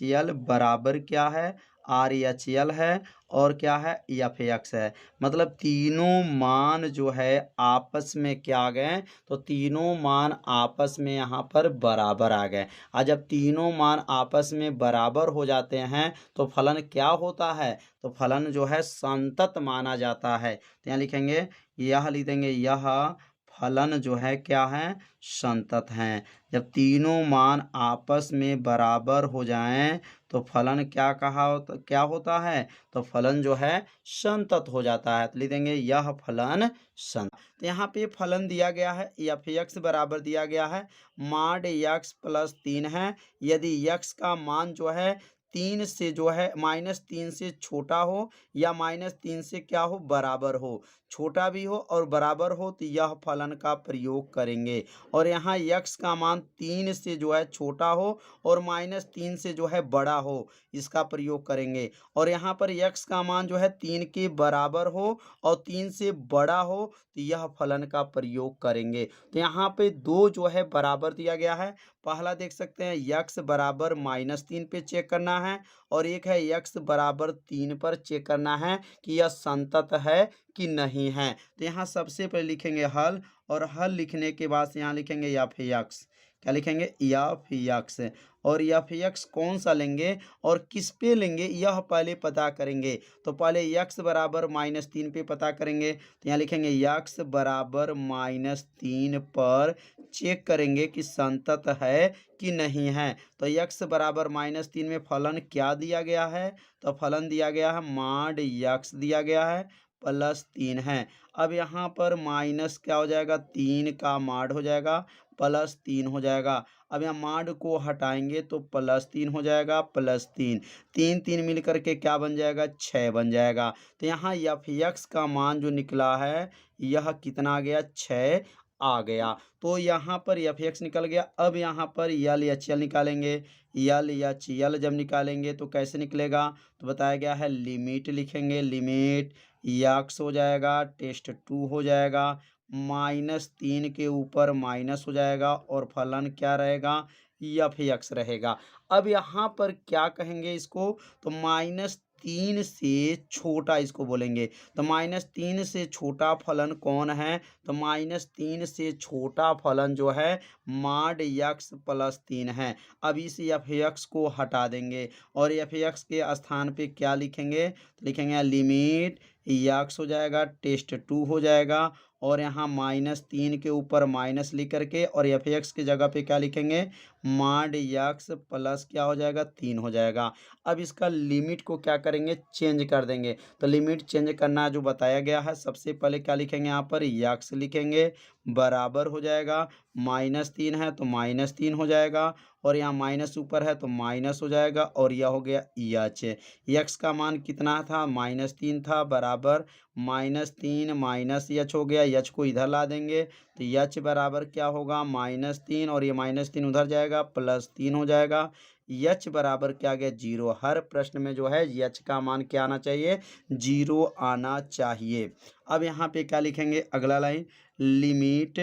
एल बराबर क्या है आर एच एल है और क्या है एफ एक्स है। मतलब तीनों मान जो है आपस में क्या आ गए, तो तीनों मान आपस में यहाँ पर बराबर आ गए। और जब तीनों मान आपस में बराबर हो जाते हैं तो फलन क्या होता है, तो फलन जो है संतत माना जाता है। तो यहाँ लिखेंगे यह लिख देंगे यह फलन जो है क्या है संतत हैं। जब तीनों मान आपस में बराबर हो जाएं तो फलन क्या होता है, तो फलन जो है संतत हो जाता है। तो लिख देंगे यह फलन संत। तो यहाँ पे फलन दिया गया है एफ एक्स बराबर दिया गया है माड एक्स प्लस 3 है। यदि एक्स का मान जो है 3 से जो है -3 से छोटा हो या -3 से क्या हो बराबर हो, छोटा भी हो और बराबर हो तो यह फलन का प्रयोग करेंगे। और यहाँ यक्स का मान 3 से जो है छोटा हो और -3 से जो है बड़ा हो, इसका प्रयोग करेंगे। और यहाँ पर यक्स का मान जो है 3 के बराबर हो और 3 से बड़ा हो तो यह फलन का प्रयोग करेंगे। तो यहाँ पे 2 जो है बराबर दिया गया है। पहला देख सकते हैं यक्स बराबर -3 पे चेक करना है और एक है यक्स बराबर 3 पर चेक करना है कि यह संतत है कि नहीं है। तो यहाँ सबसे पहले लिखेंगे हल और हल लिखने के बाद यहाँ लिखेंगे एफ एक्स। क्या लिखेंगे एफ एक्स और एफ एक्स कौन सा लेंगे और किस पे लेंगे यह पहले पता करेंगे। तो पहले यक्स बराबर -3 पे पता करेंगे तो यहाँ लिखेंगे यक्स बराबर -3 पर चेक करेंगे कि संतत है कि नहीं है। तो यक्स बराबर -3 में फलन क्या दिया गया है, तो फलन दिया गया है माड यक्स दिया गया है +3 है। अब यहाँ पर माइनस क्या हो जाएगा 3 का माड हो जाएगा +3 हो जाएगा। अब यहाँ माड को हटाएंगे तो +3 हो जाएगा +3, 3 3 मिल करके क्या बन जाएगा 6 बन जाएगा। तो यहाँ एफ एक्स का मान जो निकला है यह कितना आ गया 6 आ गया। तो यहाँ पर एफ एक्स निकल गया। अब यहाँ पर यल एच यल निकालेंगे। यल एच यल जब निकालेंगे तो कैसे निकलेगा, तो बताया गया है लिमिट लिखेंगे। लिमिट यक्स हो जाएगा, टेस्ट टू हो जाएगा, -3 के ऊपर माइनस हो जाएगा और फलन क्या रहेगा, एफ एक्स रहेगा। अब यहाँ पर क्या कहेंगे इसको, तो -3 से छोटा इसको बोलेंगे। तो -3 से छोटा फलन कौन है, तो -3 से छोटा फलन जो है माड यक्स प्लस 3 है। अब इस एफ एक्स को हटा देंगे और एफ एक्स के स्थान पे क्या लिखेंगे, तो लिखेंगे लिमिट यक्स हो जाएगा, टेस्ट टू हो जाएगा और यहाँ -3 के ऊपर माइनस लिख करके और एफ एक्स की जगह पे क्या लिखेंगे, माड यक्स प्लस क्या हो जाएगा, 3 हो जाएगा। अब इसका लिमिट को क्या करेंगे, चेंज कर देंगे। तो लिमिट चेंज करना जो बताया गया है, सबसे पहले क्या लिखेंगे, यहाँ पर यक्स लिखेंगे, बराबर हो जाएगा, -3 है तो -3 हो जाएगा और यहाँ माइनस ऊपर है तो माइनस हो जाएगा और यह हो गया एच। यक्स का मान कितना था, -3 था, बराबर -3 माइनस एच हो गया। एच को इधर ला देंगे तो एच बराबर क्या होगा, -3 और ये -3 उधर जाएगा, +3 हो जाएगा। एच बराबर क्या आ गया, 0। हर प्रश्न में जो है एच का मान क्या आना चाहिए, 0 आना चाहिए। अब यहाँ पे क्या लिखेंगे, अगला लाइन, लिमिट,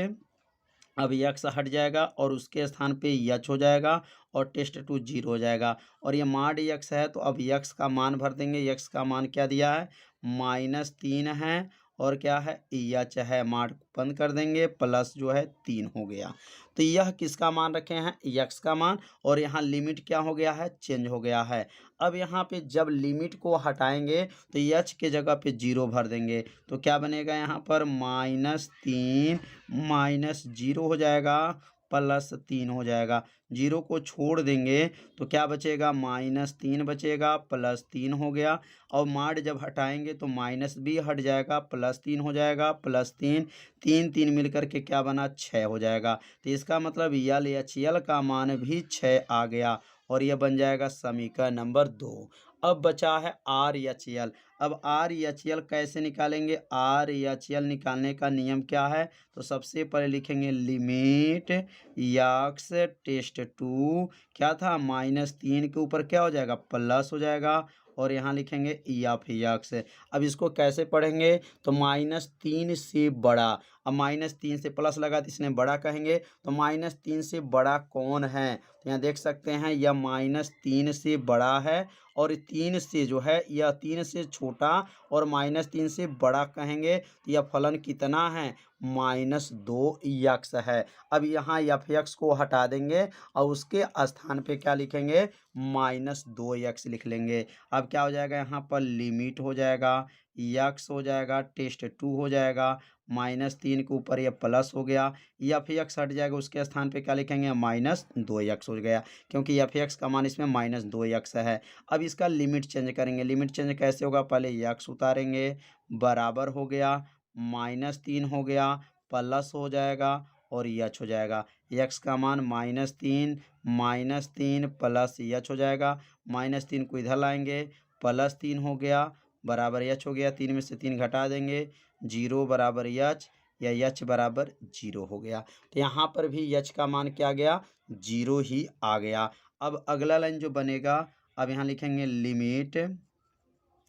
अब यक्स हट जाएगा और उसके स्थान पे यच हो जाएगा और टेस्ट टू 0 हो जाएगा और ये माड यक्स है तो अब यक्स का मान भर देंगे। यक्स का मान क्या दिया है, -3 है और क्या है, यच है, माड बंद कर देंगे, प्लस जो है 3 हो गया। तो यह किसका मान रखे हैं, यक्स का मान, और यहाँ लिमिट क्या हो गया है, चेंज हो गया है। अब यहाँ पे जब लिमिट को हटाएंगे तो यच के जगह पे 0 भर देंगे तो क्या बनेगा, यहाँ पर -3 -0 हो जाएगा, +3 हो जाएगा। 0 को छोड़ देंगे तो क्या बचेगा, -3 बचेगा, +3 हो गया और माड जब हटाएंगे तो माइनस भी हट जाएगा, +3 हो जाएगा, +3 3 3 मिलकर के क्या बना, 6 हो जाएगा। तो इसका मतलब यल एच यल का मान भी 6 आ गया और यह बन जाएगा समीकरण नंबर 2। अब बचा है आर एच यल। अब आर एच यल कैसे निकालेंगे, आर एच यल निकालने का नियम क्या है, तो सबसे पहले लिखेंगे लिमिट यक्स टेस्ट टू क्या था, -3 के ऊपर क्या हो जाएगा, प्लस हो जाएगा और यहाँ लिखेंगे एफ यक्स। अब इसको कैसे पढ़ेंगे, तो -3 से बड़ा, अब -3 से प्लस लगा तो इसने बड़ा कहेंगे, तो -3 से बड़ा कौन है, तो यहाँ देख सकते हैं यह -3 से बड़ा है और 3 से जो है यह 3 से छोटा और -3 से बड़ा कहेंगे तो यह फलन कितना है, -2 यक्स है। अब यहाँ एफ एक्स को हटा देंगे और उसके स्थान पे क्या लिखेंगे, -2 यक्स लिख लेंगे। अब क्या हो जाएगा, यहाँ पर लिमिट हो जाएगा, यक्स हो जाएगा, टेस्ट टू हो जाएगा, -3 के ऊपर यह प्लस हो गया, एफ एक्स हट जाएगा, उसके स्थान पे क्या लिखेंगे, -2 यक्स हो गया क्योंकि एफ एक्स का मान इसमें -2 यक्स है। अब इसका लिमिट चेंज करेंगे। लिमिट चेंज कैसे होगा, पहले यक्स उतारेंगे, बराबर हो गया, -3 हो गया, प्लस हो जाएगा और यच हो जाएगा। यक्स का मान -3 -3 प्लस यच हो जाएगा, -3 को इधर लाएंगे, +3 हो गया, बराबर यच हो गया, 3 में से 3 घटा देंगे, 0 बराबर यच या यच बराबर 0 हो गया। तो यहाँ पर भी यच का मान क्या गया, 0 ही आ गया। अब अगला लाइन जो बनेगा, अब यहाँ लिखेंगे लिमिट,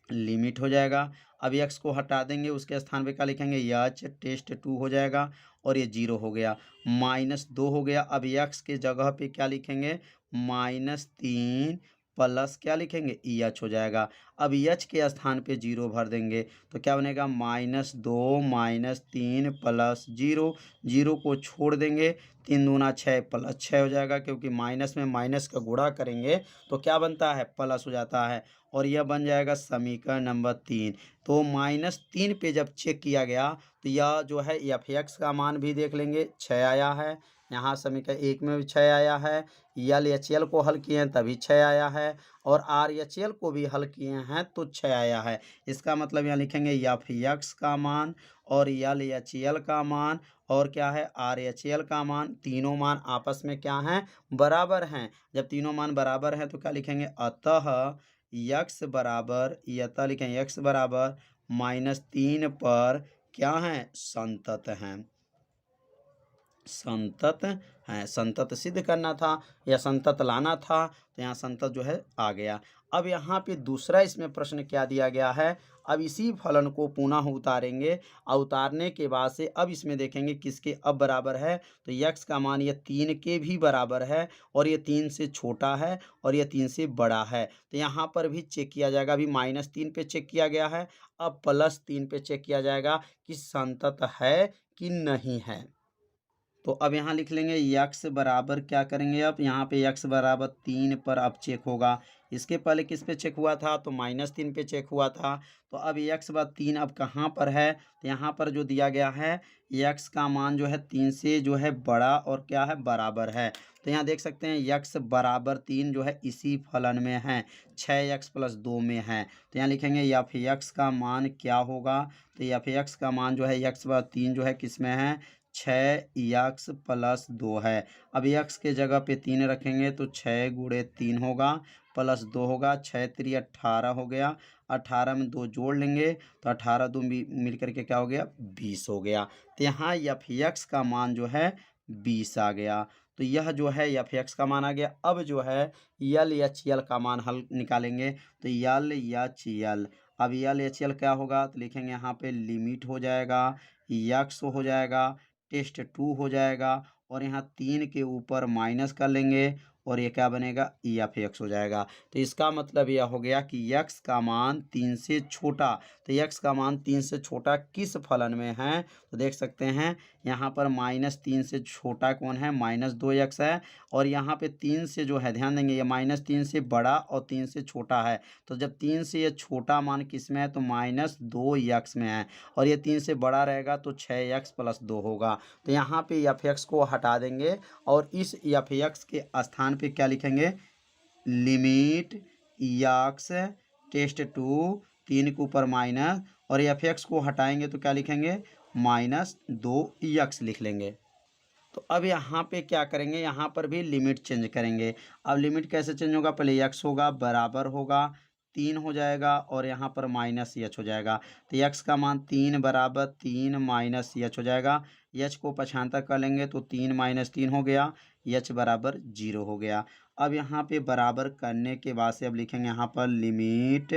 लिमिट हो जाएगा, अब एक्स को हटा देंगे, उसके स्थान पे क्या लिखेंगे, यच टेस्ट टू हो जाएगा और ये 0 हो गया, -2 हो गया। अब एक्स के जगह पे क्या लिखेंगे, -3 प्लस क्या लिखेंगे, एच हो जाएगा। अब एच के स्थान पे 0 भर देंगे तो क्या बनेगा, -2 -3 प्लस 0, 0 को छोड़ देंगे, 3 दूना 6 प्लस 6 हो जाएगा क्योंकि माइनस में माइनस का गुणा करेंगे तो क्या बनता है, प्लस हो जाता है और यह बन जाएगा समीकरण नंबर 3। तो -3 पे जब चेक किया गया तो यह जो है एफ एक्स का मान भी देख लेंगे, 6 आया है, यहाँ समीकरण 1 में भी 6 आया है, यल एच एल को हल किए हैं तभी 6 आया है और आर एच एल को भी हल किए हैं तो 6 आया है। इसका मतलब यहाँ लिखेंगे एफ एक्स का मान और यल एच एल का मान और क्या है, आर एच एल का मान, तीनों मान आपस में क्या हैं, बराबर हैं। जब तीनों मान बराबर हैं तो क्या लिखेंगे, अतः यक्स बराबर, यथा लिखें यक्स बराबर -3 पर क्या है, संतत हैं। संतत है, संतत सिद्ध करना था या संतत लाना था, तो यहाँ संतत जो है आ गया। अब यहाँ पे दूसरा इसमें प्रश्न क्या दिया गया है, अब इसी फलन को पुनः उतारेंगे और उतारने के बाद से अब इसमें देखेंगे किसके अब बराबर है, तो यक्स का मान ये 3 के भी बराबर है और ये 3 से छोटा है और ये 3 से बड़ा है। तो यहाँ पर भी चेक किया जाएगा, अभी -3 पे चेक किया गया है, अब +3 पे चेक किया जाएगा कि संतत है कि नहीं है। तो अब यहाँ लिख लेंगे यक्स बराबर क्या करेंगे, अब यहाँ पे यक्स बराबर 3 पर अब चेक होगा। इसके पहले किस पे चेक हुआ था, तो -3 पे चेक हुआ था। तो अब यक्स बराबर 3 अब कहाँ पर है, तो यहाँ पर जो दिया गया है यक्स का मान जो है 3 से जो है बड़ा और क्या है बराबर है। तो यहाँ देख सकते हैं यक्स बराबर 3 जो है इसी फलन में है, 6x + 2 में है। तो यहाँ लिखेंगे एफ यक्स का मान क्या होगा, तो एफ यक्स का मान जो है यक्स बराबर 3 जो है किस में है, 6x + 2 है। अब यक्स के जगह पे 3 रखेंगे तो 6 × 3 होगा +2 होगा, 6 × 3 = 18 हो गया। 18 में 2 जोड़ लेंगे तो 18 2 मिल करके क्या हो गया, 20 हो गया। तो यहाँ एफ यक्स का मान जो है 20 आ गया। तो यह जो है एफ यक्स का मान आ गया। अब जो है यल एच यल का मान हल निकालेंगे, तो यल एच यल, अब यल एच यल क्या होगा, तो लिखेंगे यहाँ पे लिमिट हो जाएगा, यक्स हो जाएगा, टेस्ट 2 हो जाएगा और यहाँ 3 के ऊपर माइनस कर लेंगे और ये क्या बनेगा, एफ एक्स हो जाएगा। तो इसका मतलब यह हो गया कि यक्स का मान 3 से छोटा, तो यक्स का मान 3 से छोटा किस फलन में है, तो देख सकते हैं यहाँ पर -3 से छोटा कौन है, -2x है और यहाँ पे 3 से जो है ध्यान देंगे ये -3 से बड़ा और 3 से छोटा है। तो जब 3 से ये छोटा मान किस में है, तो -2x में है और ये 3 से बड़ा रहेगा तो 6x + 2 होगा। तो यहाँ पे एफ एक्स को हटा देंगे और इस एफ एक्स के स्थान पे क्या लिखेंगे, लिमिट यक्स टेस्ट 2, 3 के ऊपर माइनस और एफ एक्स को हटाएंगे तो क्या लिखेंगे, -2x लिख लेंगे। तो अब यहाँ पे क्या करेंगे, यहाँ पर भी लिमिट चेंज करेंगे। अब लिमिट कैसे चेंज होगा, पहले x होगा बराबर होगा 3 हो जाएगा और यहाँ पर -h हो जाएगा। तो x का मान 3 बराबर 3 -h हो जाएगा। h को पक्षांतर कर लेंगे तो 3 - 3 हो गया, h बराबर 0 हो गया। अब यहाँ पे बराबर करने के बाद से अब लिखेंगे यहाँ पर लिमिट,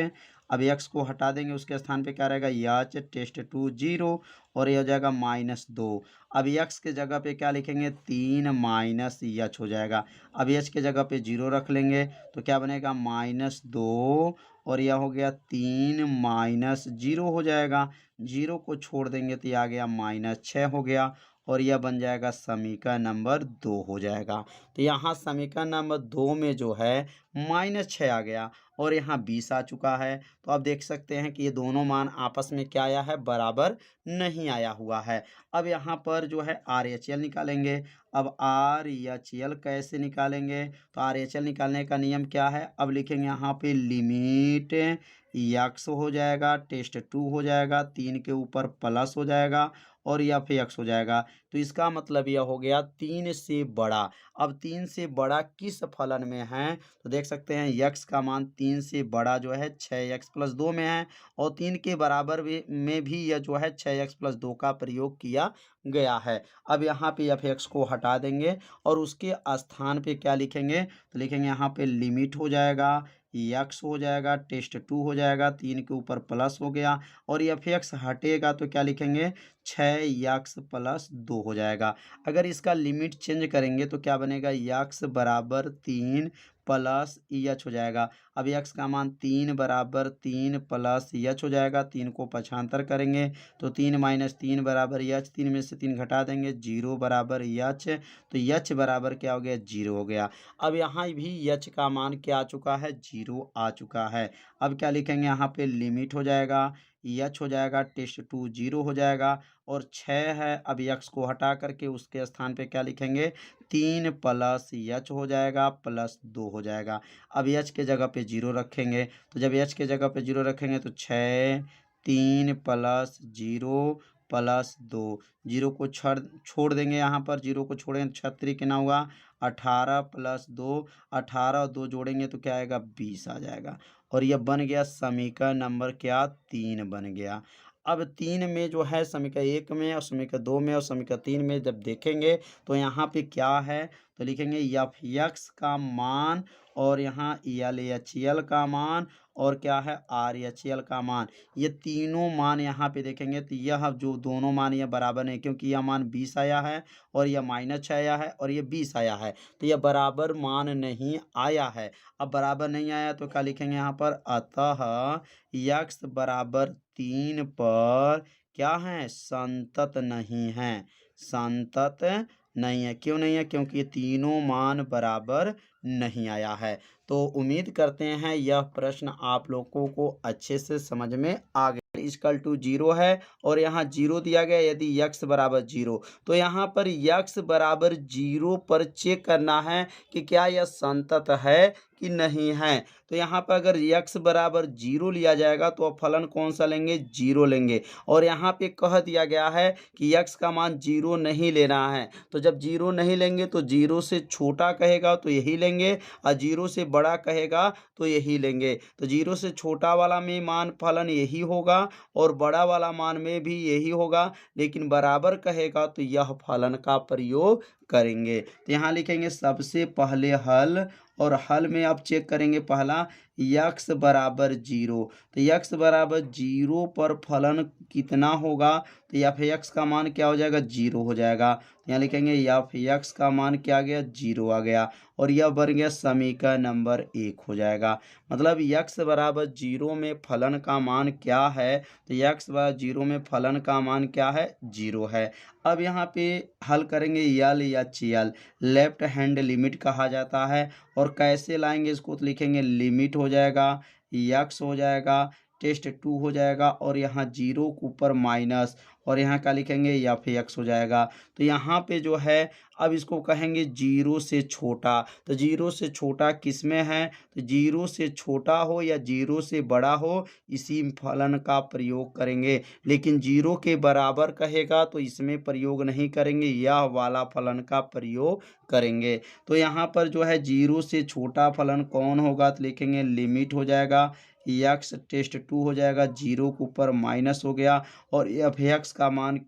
अब x को हटा देंगे उसके स्थान पे क्या रहेगा, h टेस्ट 2 0 और ये हो जाएगा -2। अब x के जगह पे क्या लिखेंगे, 3 -h हो जाएगा। अब h के जगह पे 0 रख लेंगे तो क्या बनेगा, -2 और यह हो गया 3 -0 हो जाएगा। 0 को छोड़ देंगे तो यह आ गया -6 हो गया और यह बन जाएगा समीकरण नंबर 2 हो जाएगा। तो यहाँ समीकरण नंबर 2 में जो है -6 आ गया और यहाँ 20 आ चुका है। तो अब देख सकते हैं कि ये दोनों मान आपस में क्या आया है, बराबर नहीं आया हुआ है। अब यहाँ पर जो है RHL निकालेंगे। अब RHL कैसे निकालेंगे, तो RHL निकालने का नियम क्या है, अब लिखेंगे यहाँ पे लिमिट यक्स हो जाएगा, टेस्ट 2 हो जाएगा, 3 के ऊपर प्लस हो जाएगा और एफ एक्स हो जाएगा। तो इसका मतलब यह हो गया 3 से बड़ा। अब 3 से बड़ा किस फलन में है, तो देख सकते हैं यक्स का मान 3 से बड़ा जो है 6x + 2 में है और 3 के बराबर में भी यह जो है 6x + 2 का प्रयोग किया गया है। अब यहाँ पे एफ एक्स को हटा देंगे और उसके स्थान पे क्या लिखेंगे, तो लिखेंगे यहाँ पे लिमिट हो जाएगा, यक्स हो जाएगा, टेस्ट 2 हो जाएगा, 3 के ऊपर प्लस हो गया और एफ एक्स हटेगा तो क्या लिखेंगे, 6x + 2 हो जाएगा। अगर इसका लिमिट चेंज करेंगे तो क्या बनेगा, यक्स बराबर 3 प्लस एच हो जाएगा। अब यक्स का मान 3 बराबर 3 प्लस एच हो जाएगा। 3 को पक्षांतर करेंगे तो 3 - 3 बराबर एच, 3 में से 3 घटा देंगे 0 बराबर एच, तो एच बराबर क्या हो गया, 0 हो गया। अब यहाँ भी एच का मान क्या आ चुका है, 0 आ चुका है। अब क्या लिखेंगे, यहाँ पे लिमिट हो जाएगा, एच हो जाएगा, टेस्ट 2 0 हो जाएगा और 6 है। अब यक्स को हटा करके उसके स्थान पे क्या लिखेंगे, 3 प्लस एच हो जाएगा प्लस 2 हो जाएगा। अब एच के जगह पे 0 रखेंगे, तो जब एच के जगह पे 0 रखेंगे तो 6 3 प्लस 0 प्लस 2, 0 को छोड़ देंगे, यहाँ पर 0 को छोड़ेंगे 36 कितना हुआ, 18 प्लस 2, 18 और 2 जोड़ेंगे तो क्या आएगा, 20 आ जाएगा और यह बन गया समीकरण नंबर क्या, 3 बन गया। अब 3 में जो है समीकरण 1 में और समीकरण 2 में और समीकरण 3 में जब देखेंगे तो यहाँ पे क्या है, तो लिखेंगे एफ एक्स का मान और यहाँ एल एच एल का मान और क्या है आर एच एल का मान, ये तीनों मान यहाँ पे देखेंगे तो यह जो दोनों मान ये बराबर नहीं, क्योंकि यह मान 20 आया है और यह -6 आया है और ये 20 आया है, तो यह बराबर मान नहीं आया है। अब बराबर नहीं आया तो क्या लिखेंगे यहाँ पर, अतः यक्स बराबर 3 पर क्या है, संतत नहीं है, संतत नहीं है। क्यों नहीं है, क्योंकि ये तीनों मान बराबर नहीं आया है। तो उम्मीद करते हैं यह प्रश्न आप लोगों को अच्छे से समझ में आ गया। इक्वल टू 0 है और यहाँ 0 दिया गया, यदि यक्स बराबर 0 तो यहाँ पर यक्स बराबर 0 पर चेक करना है कि क्या यह संतत है कि नहीं है। तो यहाँ पर अगर यक्स बराबर 0 लिया जाएगा तो फलन कौन सा लेंगे, 0 लेंगे। और यहाँ पे कह दिया गया है कि यक्स का मान 0 नहीं लेना है, तो जब 0 नहीं लेंगे तो 0 से छोटा कहेगा तो यही लेंगे और 0 से बड़ा कहेगा तो यही लेंगे। तो 0 से छोटा वाला में मान फलन यही होगा और बड़ा वाला मान में भी यही होगा, लेकिन बराबर कहेगा तो यह फलन का प्रयोग करेंगे। तो यहाँ लिखेंगे सबसे पहले हल, और हल में आप चेक करेंगे पहला यक्स बराबर 0, तो यक्स बराबर 0 पर फलन कितना होगा, तो एफ एक्स का मान क्या हो जाएगा, 0 हो जाएगा। तो यहाँ लिखेंगे एफ एक्स का मान क्या आ गया, 0 आ गया और यह बन गया समीकरण नंबर 1 हो जाएगा। मतलब यक्स बराबर 0 में फलन का मान क्या है, तो यक्स बराबर 0 में फलन का मान क्या है, 0 है। अब यहाँ पे हल करेंगे यल या चियल, लेफ्ट हैंड लिमिट कहा जाता है। और कैसे लाएंगे इसको, तो लिखेंगे लिमिट हो जाएगा, यक्स हो जाएगा, टेस्ट 2 हो जाएगा और यहाँ 0 के ऊपर माइनस और यहाँ क्या लिखेंगे एफ एक्स हो जाएगा। तो यहाँ पे जो है अब इसको कहेंगे 0 से छोटा, तो 0 से छोटा किस में है, तो 0 से छोटा हो या 0 से बड़ा हो इसी फलन का प्रयोग करेंगे, लेकिन 0 के बराबर कहेगा तो इसमें प्रयोग नहीं करेंगे, यह वाला फलन का प्रयोग करेंगे। तो यहाँ पर जो है 0 से छोटा फलन कौन होगा, तो लिखेंगे लिमिट हो जाएगा, यक्स टेस्ट 2 हो जाएगा, 0 के ऊपर माइनस हो गया और एफ एक्स का मान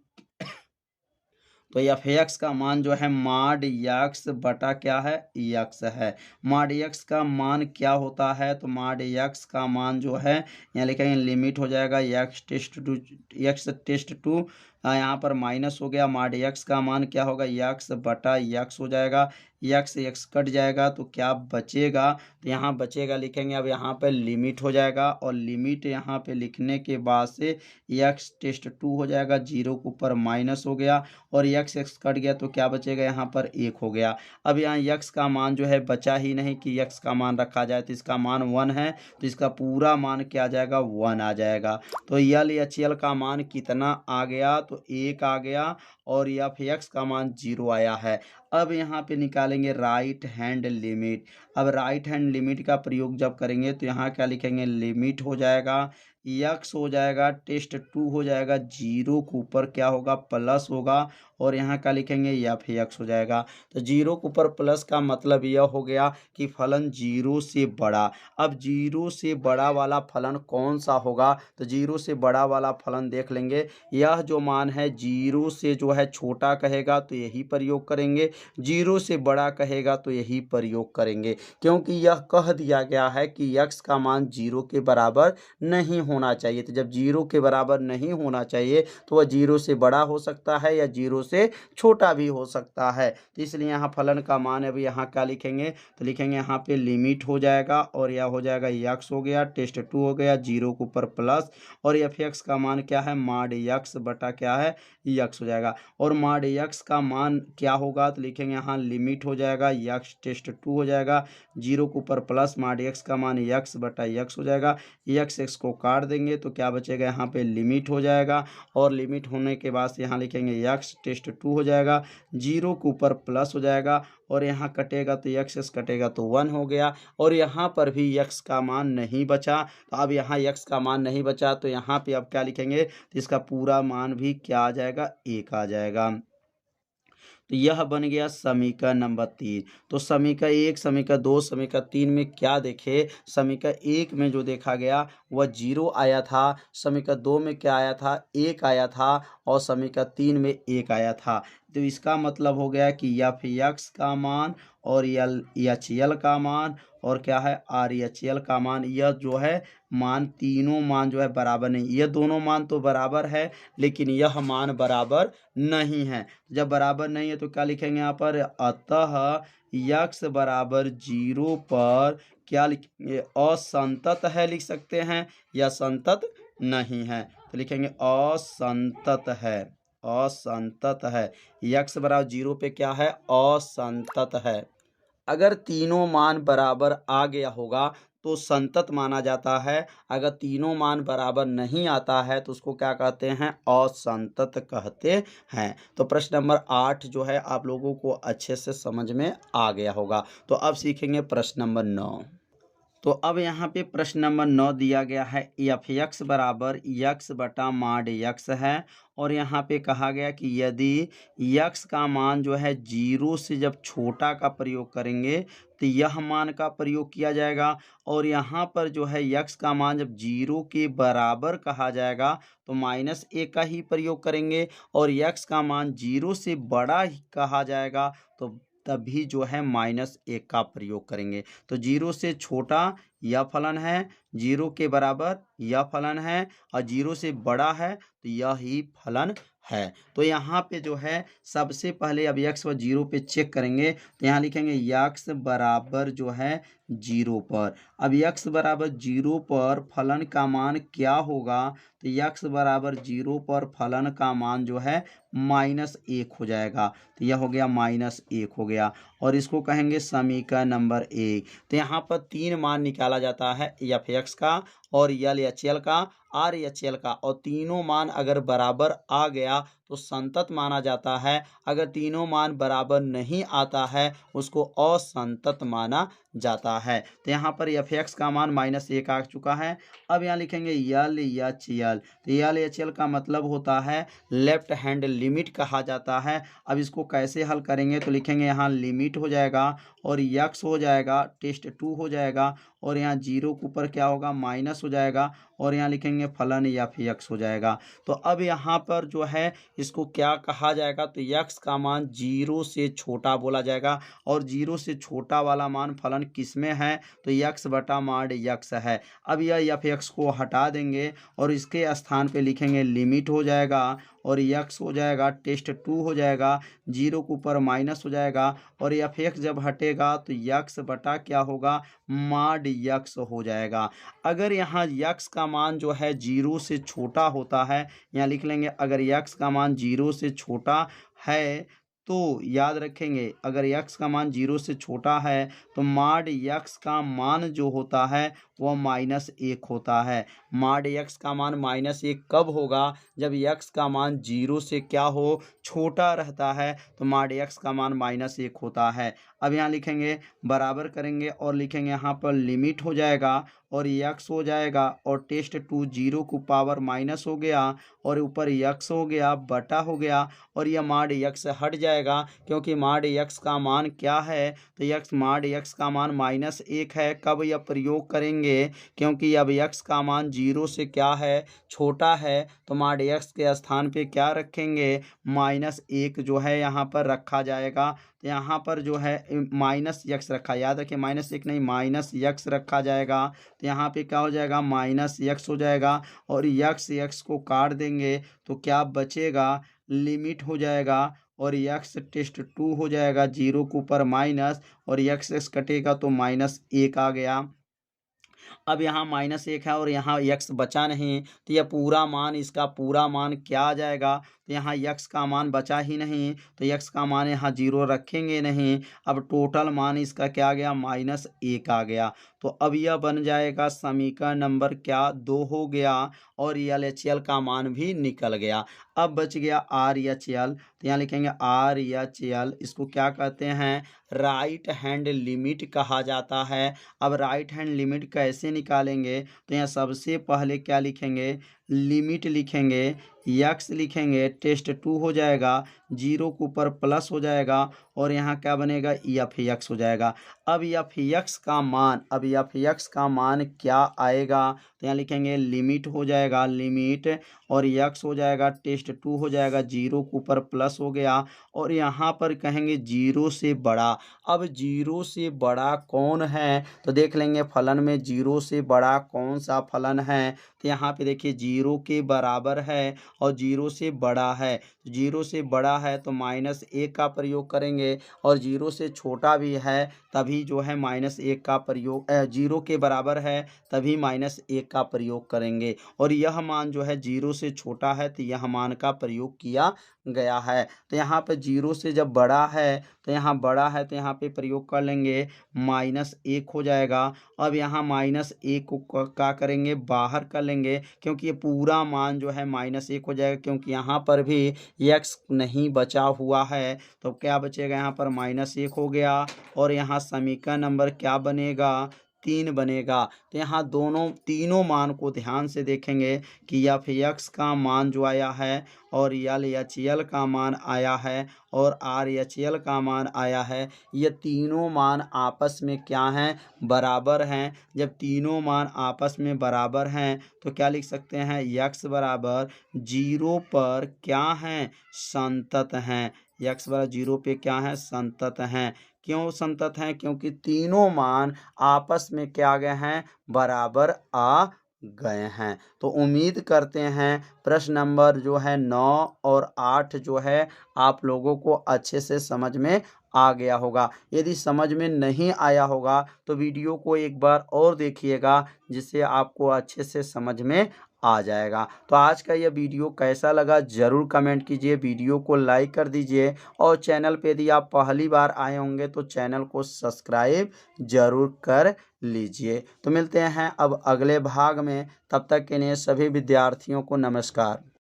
तो एफ एक्स का मान जो है माड यक्स बटा क्या है, यक्स है। माड यक्स का मान क्या होता है, तो माड यक्स का मान जो है यहाँ लिखेंगे लिमिट हो जाएगा यक्स टेस्ट टू यहाँ पर माइनस हो गया, माड यक्स का मान क्या होगा, यक्स बटा यक्स हो जाएगा, यक्स यक्स कट जाएगा तो क्या बचेगा, तो यहाँ बचेगा लिखेंगे अब यहाँ पे लिमिट हो जाएगा और लिमिट यहाँ पे लिखने के बाद से यक्स टेस्ट 2 हो जाएगा, 0 के ऊपर माइनस हो गया और यक्स यक्स कट गया तो क्या बचेगा, यहाँ पर 1 हो गया। अब यहाँ यक्स का मान जो है बचा ही नहीं कि यक्स का मान रखा जाए, तो इसका मान 1 है तो इसका पूरा मान क्या आ जाएगा, 1 आ जाएगा। तो यल एच एल का मान कितना आ गया, तो 1 आ गया और एफ एक्स का मान 0 आया है। अब यहाँ पे निकालेंगे राइट हैंड लिमिट। अब राइट हैंड लिमिट का प्रयोग जब करेंगे तो यहाँ क्या लिखेंगे, लिमिट हो जाएगा, यक्स हो जाएगा, टेस्ट 2 हो जाएगा, 0 के ऊपर क्या होगा, प्लस होगा और यहाँ क्या लिखेंगे, एफ एक्स हो जाएगा। तो 0 के ऊपर प्लस का मतलब यह हो गया कि फलन 0 से बड़ा। अब 0 से बड़ा वाला फलन कौन सा होगा, तो 0 से बड़ा वाला फलन देख लेंगे, यह जो मान है 0 से जो है छोटा कहेगा तो यही प्रयोग करेंगे, 0 से बड़ा कहेगा तो यही प्रयोग करेंगे, क्योंकि यह कह दिया गया है कि यक्स का मान 0 के बराबर नहीं होना चाहिए। तो जब 0 के बराबर नहीं होना चाहिए तो वह 0 से बड़ा हो सकता है या 0 से छोटा भी हो सकता है। तो इसलिए यहाँ फलन का मान अभी यहाँ क्या लिखेंगे, तो लिखेंगे यहाँ पे लिमिट हो जाएगा और यह हो जाएगा यक्स हो गया, टेस्ट 2 हो गया, 0 के ऊपर प्लस और एफ एक्स का मान क्या है, माड यक्स बटा क्या है, यक्स हो जाएगा। और माड यक्स का मान क्या होगा, तो लिखेंगे यहाँ लिमिट हो जाएगा, यक्स टेस्ट 2 हो जाएगा, 0 के ऊपर प्लस माड यक्स का मान यक्स बटा यक्स हो जाएगा, यक्स एक्स को काट देंगे तो क्या बचेगा, यहाँ पे लिमिट हो जाएगा और लिमिट होने के बाद से यहाँ लिखेंगे यक्स टेस्ट 2 हो जाएगा, 0 के ऊपर प्लस हो जाएगा और यहाँ कटेगा तो यक्स एक्स कटेगा तो 1 हो गया और यहाँ पर भी यक्स का मान नहीं बचा। तो अब यहाँ यक्स का मान नहीं बचा तो यहाँ पे अब क्या लिखेंगे, तो इसका पूरा मान भी क्या आ जाएगा, 1 आ जाएगा। तो यह बन गया समीकरण नंबर 3। तो समीकरण 1, समीकरण 2, समीकरण 3 में क्या देखे, समीकरण 1 में जो देखा गया वह 0 आया था, समीकरण 2 में क्या आया था, 1 आया था, और समीकरण 3 में 1 आया था। तो इसका मतलब हो गया कि एफ एक्स का मान और एल एच एल का मान और क्या है आर एच एल का मान, यह जो है मान तीनों मान जो है बराबर नहीं, यह दोनों मान तो बराबर है लेकिन यह मान बराबर नहीं है। जब बराबर नहीं है तो क्या लिखेंगे यहाँ पर, अतः यक्स बराबर 0 पर क्या लिखेंगे, असंतत है लिख सकते हैं या संतत नहीं है। तो लिखेंगे असंतत है, असंतत है। यक्स बराबर 0 पे क्या है, असंतत है। अगर तीनों मान बराबर आ गया होगा तो संतत माना जाता है, अगर तीनों मान बराबर नहीं आता है तो उसको क्या कहते हैं, असंतत कहते हैं। तो प्रश्न नंबर 8 जो है आप लोगों को अच्छे से समझ में आ गया होगा। तो अब सीखेंगे प्रश्न नंबर 9। तो अब यहाँ पे प्रश्न नंबर 9 दिया गया है, एफ एक्स बराबर यक्स बटा माड यक्स है, और यहाँ पे कहा गया कि यदि यक्स का मान जो है 0 से जब छोटा का प्रयोग करेंगे तो यह मान का प्रयोग किया जाएगा, और यहाँ पर जो है यक्स का मान जब 0 के बराबर कहा जाएगा तो -1 का ही प्रयोग करेंगे, और यक्स का मान 0 से बड़ा ही कहा जाएगा तो तभी जो है -1 का प्रयोग करेंगे। तो 0 से छोटा यह फलन है, 0 के बराबर यह फलन है, और 0 से बड़ा है तो यह ही फलन है। तो यहाँ पे जो है सबसे पहले अब यक्स व 0 पे चेक करेंगे, तो यहाँ लिखेंगे यक्स बराबर जो है 0 पर। अब यक्स बराबर 0 पर फलन का मान क्या होगा, तो यक्स बराबर 0 पर फलन का मान जो है -1 हो जाएगा। तो यह हो गया -1 हो गया, और इसको कहेंगे समीकरण नंबर 1। तो यहाँ पर 3 मान निकाला जाता है, एफ एक्स का और एल एच एल का, आर एच एल का, और तीनों मान अगर बराबर आ गया तो संतत माना जाता है, अगर तीनों मान बराबर नहीं आता है उसको असंतत माना जाता है। तो यहाँ पर एफ एक्स का मान -1 आ चुका है। अब यहाँ लिखेंगे एल एच एल, तो एल एच एल का मतलब होता है लेफ्ट हैंड लिमिट कहा जाता है। अब इसको कैसे हल करेंगे, तो लिखेंगे यहाँ लिमिट हो जाएगा और यक्स हो जाएगा, टेस्ट 2 हो जाएगा, और यहाँ 0 के ऊपर क्या होगा, माइनस हो जाएगा, और यहाँ लिखेंगे फलन या फिर यक्स हो जाएगा। तो अब यहाँ पर जो है इसको क्या कहा जाएगा, तो यक्स का मान 0 से छोटा बोला जाएगा, और 0 से छोटा वाला मान फलन किस में है, तो यक्स बटा माड यक्स है। अब यह एफ एक्स को हटा देंगे और इसके स्थान पे लिखेंगे लिमिट हो जाएगा, और यक्स हो जाएगा, टेस्ट 2 हो जाएगा, 0 के ऊपर माइनस हो जाएगा, और एफ एक्स जब हटेगा तो यक्स बटा क्या होगा, माड यक्स हो जाएगा। अगर यहाँ यक्स का मान जो है 0 से छोटा होता है, यहाँ लिख लेंगे अगर यक्स का मान 0 से छोटा है तो याद रखेंगे अगर यक्स का मान 0 से छोटा है तो माड यक्स का मान जो होता है वह -1 होता है। माड यक्स का मान -1 कब होगा, जब यक्स का मान 0 से क्या हो, छोटा रहता है, तो माड यक्स का मान -1 होता है। अब यहाँ लिखेंगे बराबर करेंगे और लिखेंगे यहाँ पर लिमिट हो जाएगा और यक्स हो जाएगा, और टेस्ट 2 0 को पावर माइनस हो गया और ऊपर यक्स हो गया बटा हो गया, और यह माड यक्स हट जाएगा क्योंकि माड यक्स का मान क्या है, तो यक्स माड यक्स का मान -1 है। कब यह प्रयोग करेंगे, क्योंकि अब यक्स का मान 0 से क्या है, छोटा है, तो माड यक्स के स्थान पे क्या रखेंगे, -1 जो है यहाँ पर रखा जाएगा। तो यहाँ पर जो है -x रखा, याद रखिए -1 नहीं -x रखा जाएगा। तो यहाँ पे क्या हो जाएगा, -x हो जाएगा, और x को काट देंगे तो क्या बचेगा, लिमिट हो जाएगा, और x टेस्ट 2 हो जाएगा, 0 के ऊपर माइनस, और x कटेगा तो -1 आ गया। अब यहाँ -1 है और यहाँ x बचा नहीं, तो यह पूरा मान, इसका पूरा मान क्या आ जाएगा, तो यहाँ x का मान बचा ही नहीं, तो x का मान यहाँ 0 रखेंगे नहीं। अब टोटल मान इसका क्या आ गया, -1 आ गया। तो अब यह बन जाएगा समीकरण नंबर क्या, 2 हो गया, और एल एच एल का मान भी निकल गया। अब बच गया आर एच एल, तो यहाँ लिखेंगे आर एच एल, इसको क्या कहते हैं, राइट हैंड लिमिट कहा जाता है। अब राइट हैंड लिमिट कैसे निकालेंगे, तो यहाँ सबसे पहले क्या लिखेंगे, लिमिट लिखेंगे, यक्स लिखेंगे, टेस्ट 2 हो जाएगा, 0 के ऊपर प्लस हो जाएगा और यहाँ क्या बनेगा, एफ यक्स हो जाएगा। अब एफ यक्स का मान क्या आएगा, तो यहाँ लिखेंगे लिमिट हो जाएगा, लिमिट और यक्स हो जाएगा, टेस्ट 2 हो जाएगा, 0 के ऊपर प्लस हो गया और यहाँ पर कहेंगे 0 से बड़ा। अब 0 से बड़ा कौन है, तो देख लेंगे फलन में 0 से बड़ा कौन सा फलन है। तो यहाँ पे देखिए 0 के बराबर है और 0 से बड़ा है, 0 से बड़ा है तो -1 का प्रयोग करेंगे और 0 से छोटा भी है तभी जो है -1 का प्रयोग 0 के बराबर है तभी -1 का प्रयोग करेंगे और यह मान जो है 0 से छोटा है तो यह मान का प्रयोग किया गया है। तो यहाँ पे 0 से जब बड़ा है तो यहाँ बड़ा है तो यहाँ पे प्रयोग कर लेंगे, -1 हो जाएगा। अब यहाँ -1 को क्या करेंगे, बाहर कर लेंगे क्योंकि ये पूरा मान जो है -1 हो जाएगा क्योंकि यहाँ पर भी x नहीं बचा हुआ है तो क्या बचेगा, यहाँ पर -1 हो गया और यहाँ समीकरण नंबर क्या बनेगा, 3 बनेगा। तो यहाँ तीनों मान को ध्यान से देखेंगे कि एफ एक्स का मान जो आया है और एल एच एल का मान आया है और आर एच एल का मान आया है, ये तीनों मान आपस में क्या हैं, बराबर हैं। जब तीनों मान आपस में बराबर हैं तो क्या लिख सकते हैं, यक्स बराबर 0 पर क्या हैं, संतत हैं। यक्स बराबर 0 पे क्या है, संतत हैं। क्यों संतत हैं, क्योंकि तीनों मान आपस में क्या गए हैं, बराबर आ गए हैं। तो उम्मीद करते हैं प्रश्न नंबर जो है 9 और 8 जो है आप लोगों को अच्छे से समझ में आ गया होगा। यदि समझ में नहीं आया होगा तो वीडियो को एक बार और देखिएगा जिससे आपको अच्छे से समझ में आ जाएगा। तो आज का यह वीडियो कैसा लगा ज़रूर कमेंट कीजिए, वीडियो को लाइक कर दीजिए और चैनल पे यदि आप पहली बार आए होंगे तो चैनल को सब्सक्राइब ज़रूर कर लीजिए। तो मिलते हैं अब अगले भाग में, तब तक के लिए सभी विद्यार्थियों को नमस्कार।